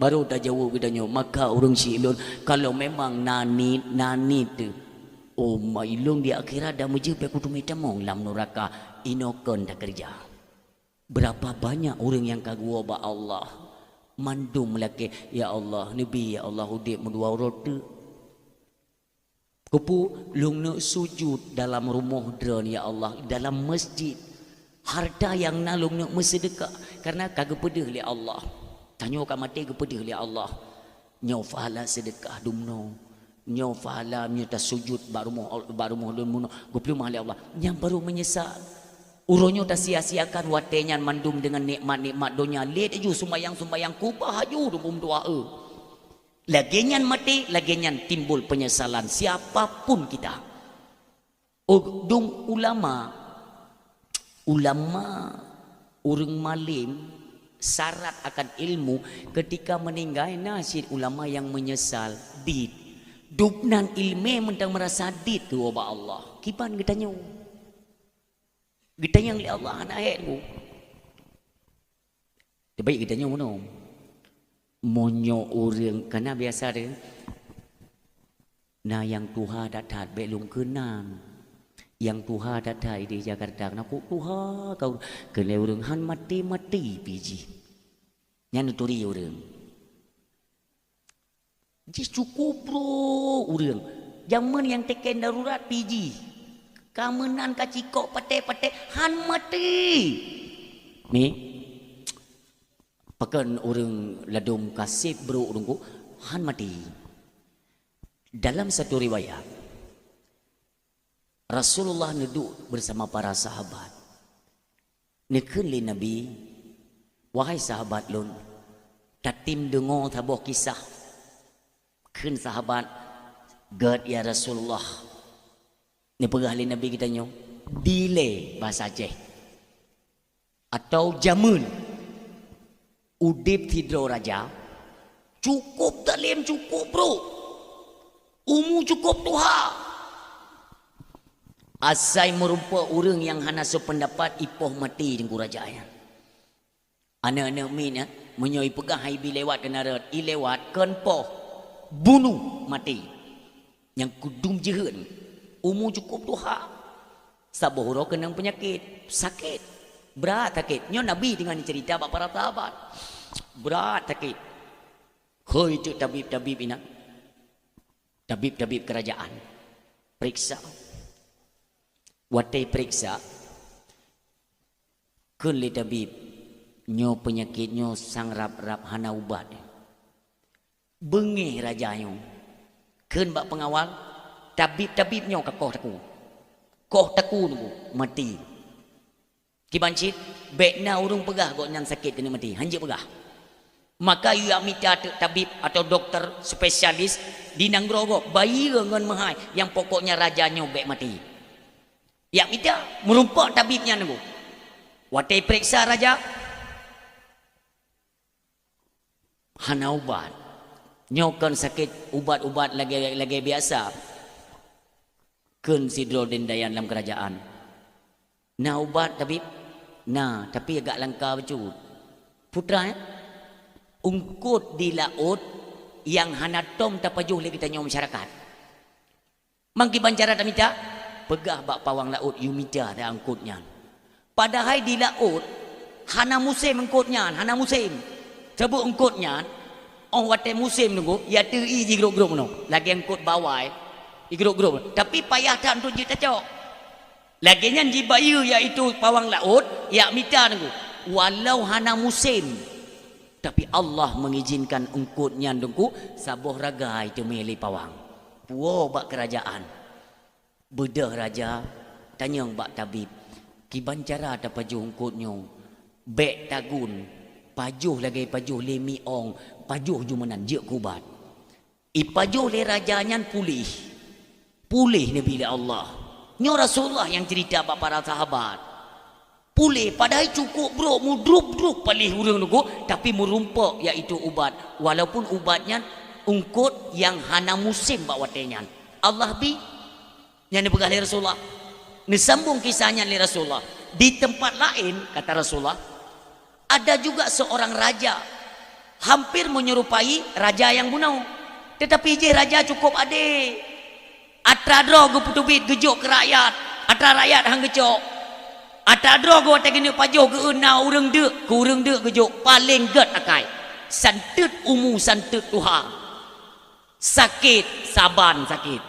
Baru dah jawab ditanya. Maka orang silun kalau memang nani tu, oh mailung di akhirat dah menjadi kudu metamong lam neraka inokon dah kerja. Berapa banyak orang yang kagua ba Allah. Mandum laki, ya Allah, Nabi, ya Allah, hudib mendua roti. Kupu lung nak sujud dalam rumah dron, ya Allah, dalam masjid. Harta yang nalung nak bersedekah karena kagak pedih li Allah. Tanya kat mati ke pedih li Allah. Nyau fahala sedekah dumno. Nyau fahala nyata sujud baru lun muno. Guplu mahli Allah. Yang baru menyesal. Uronyo tak sia-siakan watenyan mandum dengan nikmat-nikmat dunia. Lihat ju sembayang kubah ju dum doa. Lagian mati, lagian timbul penyesalan siapapun kita. Oh, dum ulama orang malim syarat akan ilmu ketika meninggal nasib ulama yang menyesal dit. Dubnan ilmu mentang merasa dit tu oba Allah. Kipan kita nyu. Kita yang li Allah anak ayatku. Baik kita nyo mana? Monyo orang karena biasa dia. Nah yang Tuhan datat belum kenang. Yang Tuhan datat di Jakarta. Nak Tuhan kau kena orang han mati biji. Yang nuturi orang. Jadi cukup bro orang. Zaman yang teken darurat biji. Kamenan kacikok pate han mati. Ni pakan orang ladum kasih bro dungku han mati. Dalam satu riwayat Rasulullah duduk bersama para sahabat. Nekun li Nabi, wahai sahabat lun, tatim dengo tabuh kisah. Kun sahabat, gad ya Rasulullah. Ni pegah li Nabi kita nyo delay bahasa Aceh atau jamun udip tidro raja cukup talim cukup bro umu cukup tuha asai merupa orang yang hana sependapat ipoh mati dengan kerajaan anak-anak min menyoi pegah haibi lewat kenarat lewat kenpoh bunuh mati yang kudum jeun. Umur cukup tuha. Sabohro kena penyakit. Sakit. Berat sakit. Nyo Nabi dengan cerita bak para sahabat. Berat sakit. Hoi tu tabib-tabib ina. Tabib-tabib kerajaan. Periksa. Watai periksa. Kun li tabib. Nyo penyakitnyo sang rap-rap hana ubat. Bengih rajanyo. Keun bak pengawal, tabib-tabibnyo ke koh taku. Koh taku tu mati. Kibancit, bekna urung pegah gok nyan sakit kena mati. Hanje pegah. Maka ia minta tabib atau dokter spesialis di nanggro bayi ngan mahai yang pokoknya rajanyo bek mati. Ya minta merumpak tabibnya nunggu. Watai periksa raja. Hana ubat. Nyokan sakit ubat-ubat lagi biasa. Kun sidro dendayan dalam kerajaan. Nah ubat tabib. Nah tapi agak langka becut. Putra ungkut di laut yang hana tom tapajuh lagi kita nyawa masyarakat. Mangki bancara tak minta. Pegah bak pawang laut you minta dah angkutnya. Padahal di laut hana musim angkutnya, hana musim. Sebut angkutnya, oh wate musim nunggu, ya teri di grup-grup no. Lagi angkut bawai, di grup-grup. Tapi payah tak untuk kita cok. Lagi yang di bayu iaitu pawang laut, ya minta nunggu. Walau hana musim, tapi Allah mengizinkan angkutnya nunggu, sabuh raga itu milih pawang. Puo bak kerajaan. Bedah raja, tanya bak tabib. Kibancara ada pajuh angkutnya. Bek tagun. Pajuh lagi pajuh le miong, pajuh jumanan je kubat. Ipajuh le rajanya pulih. Pulih Nabi Allah. Nyo Rasulullah yang cerita bak para sahabat. Pulih padahal cukup bro, mudruk-druk palih urang nugo tapi merumpak iaitu ubat. Walaupun ubatnya ungkut yang hana musim bak watenya. Allah bi yang dipegah oleh Rasulullah. Disambung kisahnya oleh Rasulullah. Di tempat lain kata Rasulullah ada juga seorang raja hampir menyerupai raja yang bunau. Tetapi je raja cukup ade. Atradro go putubit gejuk ke rakyat. Atra rakyat hang gecok. Atradro go tegene pajuh ke una urang deuk, ku urang deuk gejuk paling get akai. Santut umu santut tuha. Sakit saban sakit.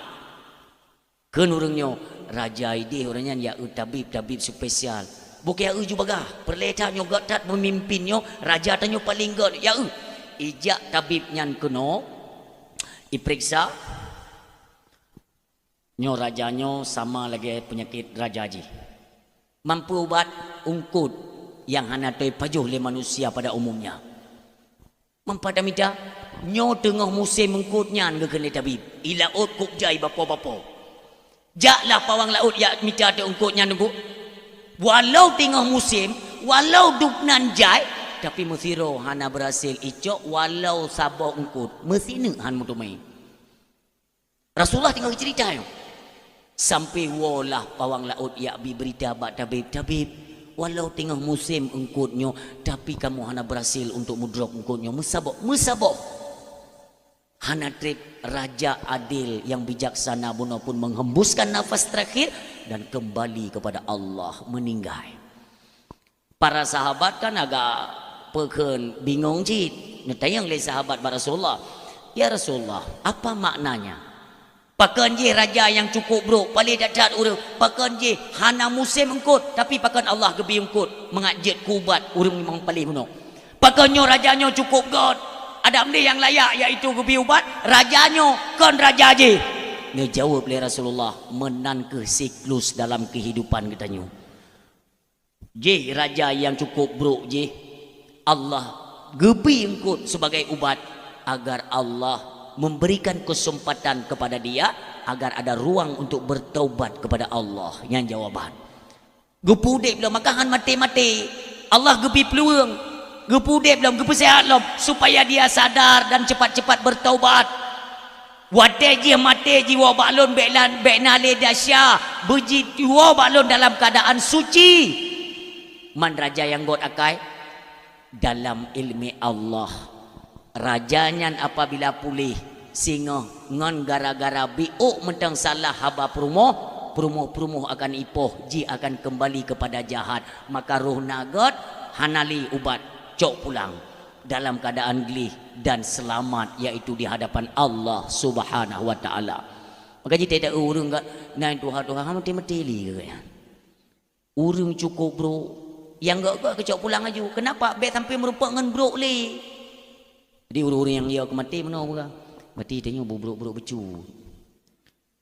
Keun urangnya raja ide orangnya ya tabib spesial. Bukan ya juga perletanyo gatat memimpinnya raja tanyo paling god ya ijak tabib nyan keno diperiksa nyo rajanyo sama lagi penyakit rajaji mampu ubat ungkut yang hana toy pajuh le manusia pada umumnya mempada minta nyo tengah musim ungkut nyan ngekene tabib ilaut kubjai bapa-bapa jaklah pawang laut ya minta ada ungkutnya nunggu. Walau tengah musim, walau duknan jai, tapi mesiro hana berhasil icok walau sabah ungkut, mesine han mutumai. Rasulullah tinggal cerita yo. Sampai walah pawang laut ya bi berita bak tabib, walau tengah musim ungkutnya, tapi kamu hana berhasil untuk mudrop ungkutnya, mesabok. Hana trip raja adil yang bijaksana buno pun menghembuskan nafas terakhir dan kembali kepada Allah meninggal. Para sahabat kan agak pekeun bingung cit. Netayang le sahabat Rasulullah. Ya Rasulullah, apa maknanya? Pakeun je raja yang cukup bro, paling dadat urang. Pakeun je hana musim engkut, tapi pakeun Allah gebi engkut mengajit kubat urang memang paling buno. Pakeunnya rajanya cukup god. Ada benda yang layak iaitu gebi ubat rajanya kon raja je. Dia jawab oleh Rasulullah menan ke siklus dalam kehidupan katanya. Je raja yang cukup buruk je Allah gebi engkut sebagai ubat agar Allah memberikan kesempatan kepada dia agar ada ruang untuk bertaubat kepada Allah. Yang jawaban gepudek belum makahan mati-mati Allah gebi peluang gepudek belum gepi sehat belum supaya dia sadar dan cepat-cepat bertaubat. Wadai je mati jiwa baklon bekna le dasya beji jiwa baklon dalam keadaan suci. Man raja yang god akai dalam ilmi Allah. Rajanya apabila pulih singa ngon gara-gara biuk mentang salah haba perumoh akan ipoh ji akan kembali kepada jahat. Maka ruh nagot hanali ubat cok pulang dalam keadaan gelih dan selamat yaitu di hadapan Allah Subhanahu wa taala. Maka jita tak urang kat naik Tuhan mati-mati li ke. Urang cukup bro Yang gak kecok pulang aja. Kenapa? Bet sampai merupakan brok le. Jadi orang-orang yang ia mati mana bukan? Mati tanya buruk-buruk becu.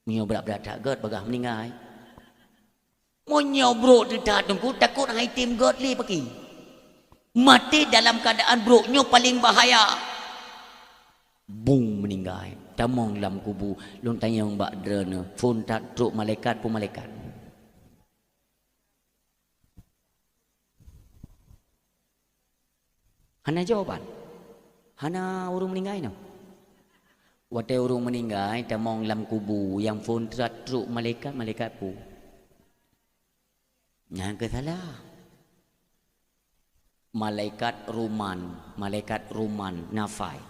Menyo berat-berat tak god bagah meninggal. Menyo brok tidak tunggu takut hai tim god le pergi. Mati dalam keadaan broknya paling bahaya. Bung meninggal. Tamong dalam kubu. Lun tanya mbak drone. Phone tak truk malaikat pun malaikat. Hana jawaban. Hana urung meninggal no. Waktu urung meninggal, tamong dalam kubu yang phone tak truk malaikat pun. Yang kesalah. Malaikat Ruman Nafai.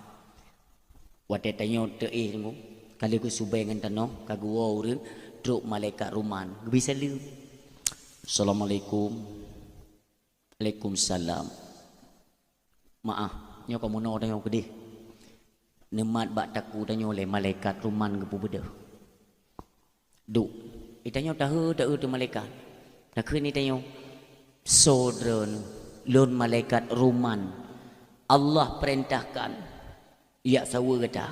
Waktu tanya tengok, kalau aku subay dengan tanah, kagu orang truk malaikat Ruman. Bisa lihat. Assalamualaikum. Waalaikumsalam. Maaf, nyo kamu no tanya aku deh. Nemat bak taku tanya oleh malaikat Ruman ke beda. Duk. Tanya tahu tu malaikat. Nak ni tanya. Saudara lon malaikat Ruman. Allah perintahkan. Ya sawa kata.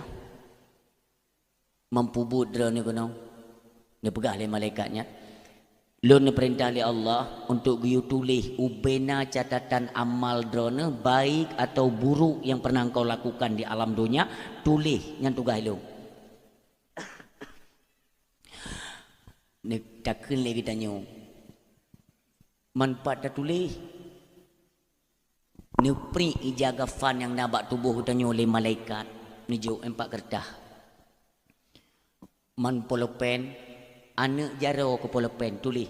Mempubut drone ni kono. Dia pegah oleh malaikatnya. Lon perintah oleh Allah untuk giu tulis ubena catatan amal drone baik atau buruk yang pernah kau lakukan di alam dunia, tulis yang tugas lu. Nek takkan lagi tanya. Manfaat tak tulis. Ni pri ijaga fan yang nabak tubuh tanya oleh malaikat. Ni jo 4 kertas. Man polopen anak jaro ke polopen tulis.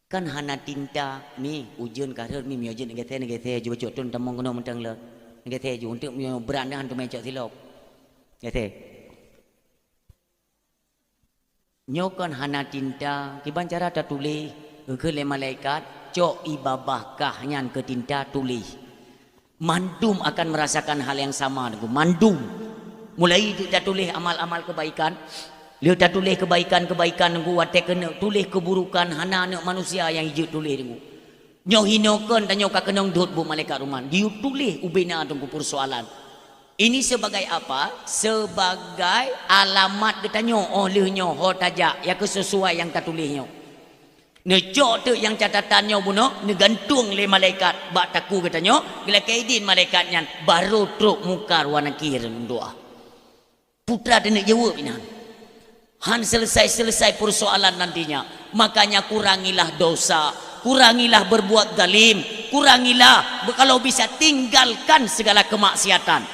Kan hana tinta ni ujian karir mi ujian negara juga cok tun tamong kono mentang le. Negara juga untuk berandahan tu macam silap. Negara. Nyokan hana tinta kiban cara tak tulis ke le malaikat cok ibabahkah nyan ke tinta tulis. Mandum akan merasakan hal yang sama dengan mandum. Mulai itu dah tulis amal-amal kebaikan. Dia dah tulis kebaikan-kebaikan nunggu watek kena tulis keburukan hana anak manusia yang hijau tulis nunggu. Nyo hinokan dan nyo ka kenong dot bu malaikat Ruman. Dia tulis ubena tunggu persoalan. Ini sebagai apa? Sebagai alamat kita nyo oleh nyo ho tajak yang sesuai yang ka tulis nyo. Necok tu yang catatannya buno ne gantung le malaikat bak taku kata nyo bila kaidin malaikatnya baru truk mukar warna kir doa. Putra dia nak jawab ini. Han selesai persoalan nantinya. Makanya kurangilah dosa, kurangilah berbuat zalim, kurangilah kalau bisa tinggalkan segala kemaksiatan.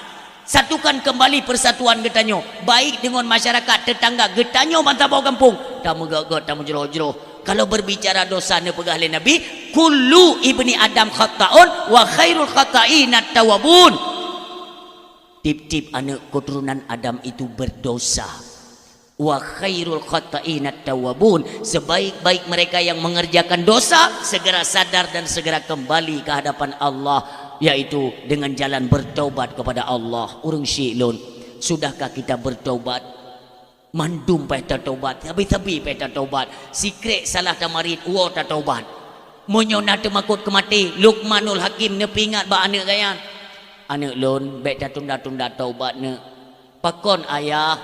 Satukan kembali persatuan getanyo, baik dengan masyarakat tetangga getanyo mantabau kampung. Tamu gagot, tamu jeroh-jeroh. Kalau berbicara dosa ne pegah le Nabi, kullu ibni Adam khata'un wa khairul khata'ina tawabun. Tip-tip anak keturunan Adam itu berdosa. Wa khairul khata'ina tawabun, sebaik-baik mereka yang mengerjakan dosa segera sadar dan segera kembali ke hadapan Allah, yaitu dengan jalan bertaubat kepada Allah. Urang syi'lun, sudahkah kita bertaubat? Mandum peta taubat, habis-habis peta taubat. Sikret salah tamarid uo ta taubat. Monyona temakut kemati. Luqmanul Hakim ne pingat ba anak gayan. Anak lon bet tunda-tunda taubat ne. Pakon ayah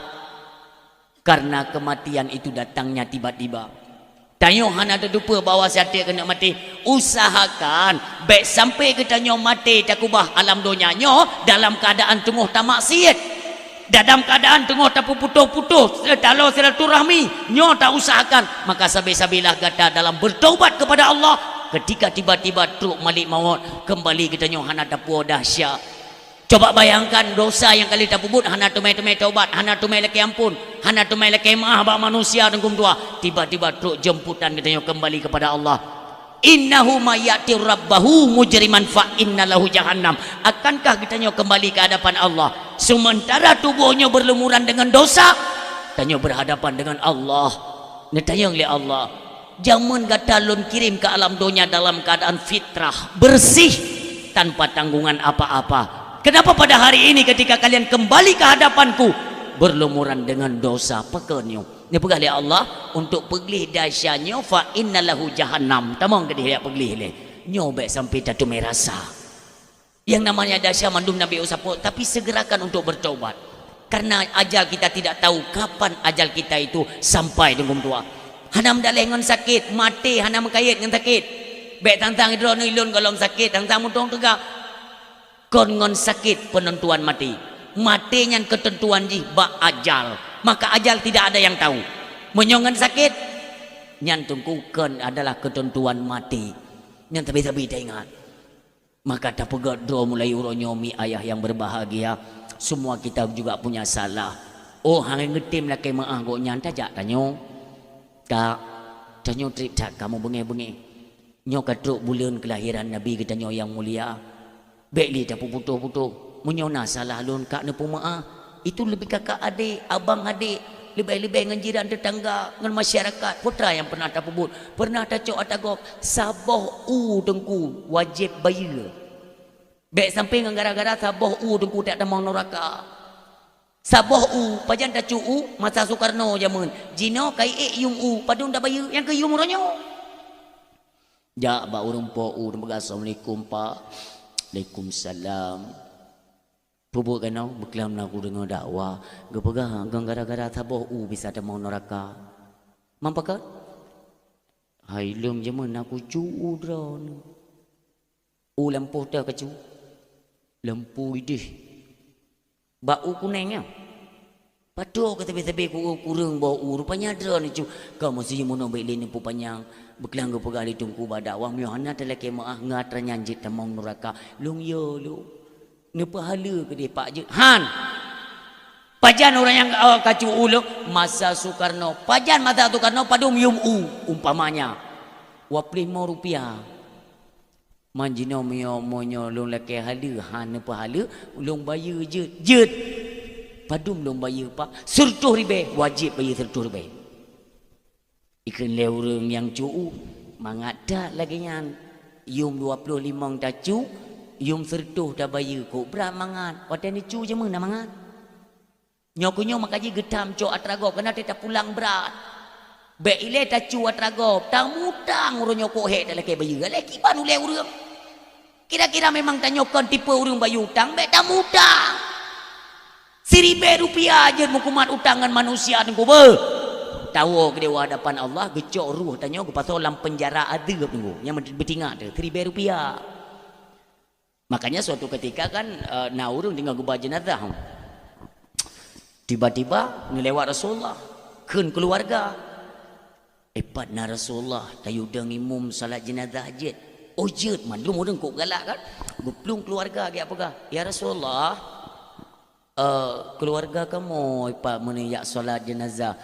karena kematian itu datangnya tiba-tiba. Tanyo hana terdupa bahawa siatik kena mati. Usahakan baik sampai kita nyo mati takubah alam dunia nyo dalam keadaan tengah tak maksiat. Dalam keadaan tengah tak putus-putus kalau silaturahmi nyo tak usahakan, maka sabi-sabilah kata dalam bertaubat kepada Allah. Ketika tiba-tiba truk malik maut kembali kita nyo hana dapur dahsyat. Coba bayangkan dosa yang kali tak puput hana tumai-tumai taubat, hana tumai laki ampun, hana tumai laki maaf bak manusia dengkum tua. Tiba-tiba truk jemputan katanya kembali kepada Allah. Innahu mayati rabbahu mujriman fa innalahu jahannam. Akankah katanya kembali ke hadapan Allah sementara tubuhnya berlumuran dengan dosa? Tanya berhadapan dengan Allah. Netanya oleh Allah. Jaman gatalun kirim ke alam dunia dalam keadaan fitrah, bersih tanpa tanggungan apa-apa. Kenapa pada hari ini ketika kalian kembali ke hadapanku berlumuran dengan dosa? Pekenyo Dia pegah oleh Allah untuk pergi dasyanya fa innalahu jahannam. Tamang ke dia pergi le. Nyo baik sampai tatu merasa. Yang namanya dasya mandum Nabi Usapot, tapi segerakan untuk bertaubat. Karena ajal kita tidak tahu kapan ajal kita itu sampai dengan tua. Hanam dah lengan sakit, mati hanam kait dengan sakit. Baik tantang hidro ilun golong sakit, tantang mutong tegak. Kon ngon sakit penentuan mati. Matinya ketentuan ji ba ajal. Maka ajal tidak ada yang tahu. Menyongan sakit, nyan tungkukan adalah ketentuan mati. Nyan tapi tak ingat. Maka tak pegat doa mulai uronyomi ayah yang berbahagia. Semua kita juga punya salah. Oh, hang ngetim lah kema anggo nyan tajak tanyo. Tak tanyo trip tak kamu bengi-bengi. Nyo katruk bulan kelahiran Nabi kita nyo yang mulia. Baikli tak putuh-putuh. Menyona salah lun kak nepu maah. Itu lebih kakak adik, abang adik. Lebih-lebih dengan jiran tetangga, dengan masyarakat. Putra yang pernah tak pebut, pernah tak cok atagok, sabah dengku wajib bayar. Baik sampai dengan gara-gara sabah dengku tak ada mau neraka. Sabah pajan tak cuk masa Soekarno jaman. Jino kai yung padung dah bayar yang ke yung ronyo. Ja ba urang po assalamualaikum Pak. Waalaikumsalam. Pupuk kan berkelam nak aku dengar dakwah. Gepegah gara-gara tabah bisa ada mau neraka. Mampakat? Hai lem jaman aku cu dron. Lampu dah kecu. Lampu idih. Bau kuningnya. Padu kata tepi-tepi ku kurang bau rupanya dron itu. Kau mesti mono baik lini pu panjang. Berkelam gepegah di tungku badakwah miohana telah kemaah ngat renyanjit mau neraka. Lung yo lu. Ni pahala ke dia Pak Je Han pajan orang yang kacu ulu masa Soekarno pajan masa Soekarno padum yum umpamanya wapli mau rupiah manjino mio monyo long laki hala Han ni pahala long bayar je padum long bayar Pak 100 ribu wajib bayar 100 ribu ikan leureng yang cu mangada lagi nyan yum 25 dah cu yung sertuh dah bayar kok berat mangan pada ni cu je mana mangan nyokunyo makaji getam cok atragop kena tak pulang berat baik ile tak cu atragop tang mutang urang nyokok hek dah laki bayar laki ban ule urang kira-kira memang tanyokon tipe urang bayar utang baik tak mutang Rp1.000 je hukuman utangan manusia tengku ber tahu ke dewa hadapan Allah gecok ruh tanya ke pasal dalam penjara adab tengku yang bertingkat tu Rp1.000 makanya suatu ketika kan naurung tinggal gubah jenazah tiba-tiba ngelewat Rasulullah kun keluarga na Rasulullah tayu deng imum salat jenazah je oh jet man lu mudeng kok galak kan guplung keluarga dia apa ya Rasulullah keluarga kamu ipa meniyak salat jenazah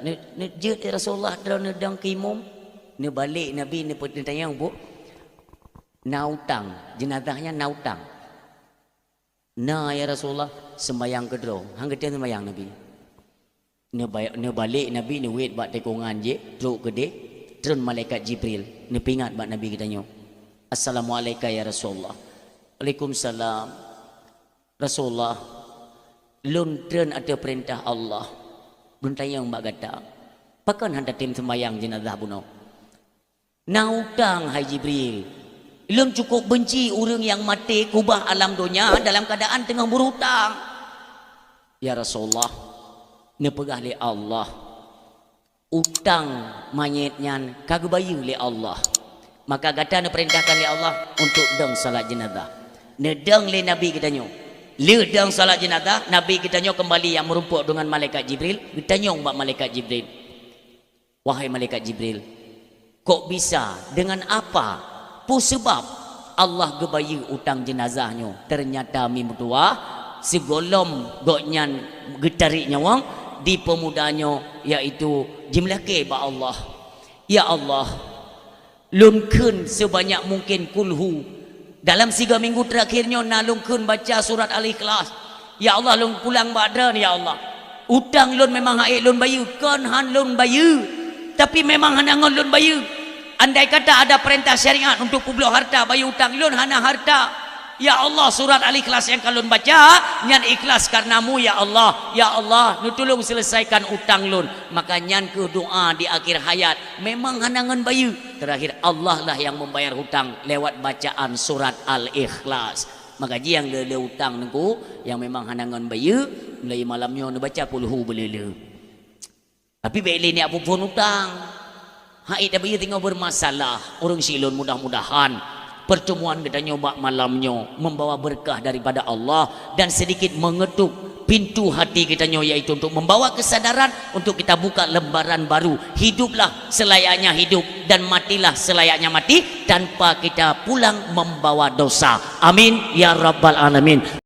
ni jet ya Rasulullah deng ke imum ni balik Nabi ni tanya bu nautang jenazahnya nautang ya Rasulullah sembayang kedro hang gede sembayang Nabi ne balik Nabi ni wait bak tekongan je truk gede terun malaikat Jibril ni pingat bak Nabi kitanya assalamualaikum ya Rasulullah waalaikumsalam Rasulullah lun terun ada perintah Allah lun tayang bak kata pakan handa tim sembayang jenazah buno nautang hai Jibril belum cukup benci orang yang mati kubah alam dunia dalam keadaan tengah berhutang. Ya Rasulullah, ni pegah li Allah. Utang mayitnya kagak bayar li Allah. Maka kata ni perintahkan li Allah untuk deng salat jenazah. Ni deng li Nabi kita nyo. Li deng salat jenazah, Nabi kita nyo kembali yang merumpuk dengan malaikat Jibril. Kita nyo mbak malaikat Jibril. Wahai malaikat Jibril, kok bisa dengan apa? Sebab Allah gebayar utang jenazahnya ternyata mimtua segolom goknyan getariknya wang di pemudanya yaitu jumlah ke ba Allah ya Allah lumkun sebanyak mungkin kulhu dalam 3 minggu terakhirnya nalungkun baca surat Al-Ikhlas ya Allah lun pulang badran ya Allah utang lun memang haik lun bayar kan han lun bayar tapi memang hanangon lun bayar. Andai kata ada perintah syariat untuk publik harta bayar utang lun hana harta Ya Allah, surat Al-Ikhlas yang kalian baca nyan ikhlas karenamu ya Allah. Ya Allah, nu tolong selesaikan utang lun. Maka nyan ke doa di akhir hayat memang hanangan bayu. Terakhir Allah lah yang membayar hutang lewat bacaan surat Al-Ikhlas. Maka jiang le hutang nengku yang memang hanangan bayu mulai malamnya nu baca puluh belele. Tapi beli ni apa pun hutang. Haid dah bayu tengok bermasalah. Orang silun mudah-mudahan pertemuan kita nyoba malamnya membawa berkah daripada Allah dan sedikit mengetuk pintu hati kita yaitu untuk membawa kesadaran untuk kita buka lembaran baru. Hiduplah selayaknya hidup dan matilah selayaknya mati tanpa kita pulang membawa dosa. Amin ya rabbal alamin.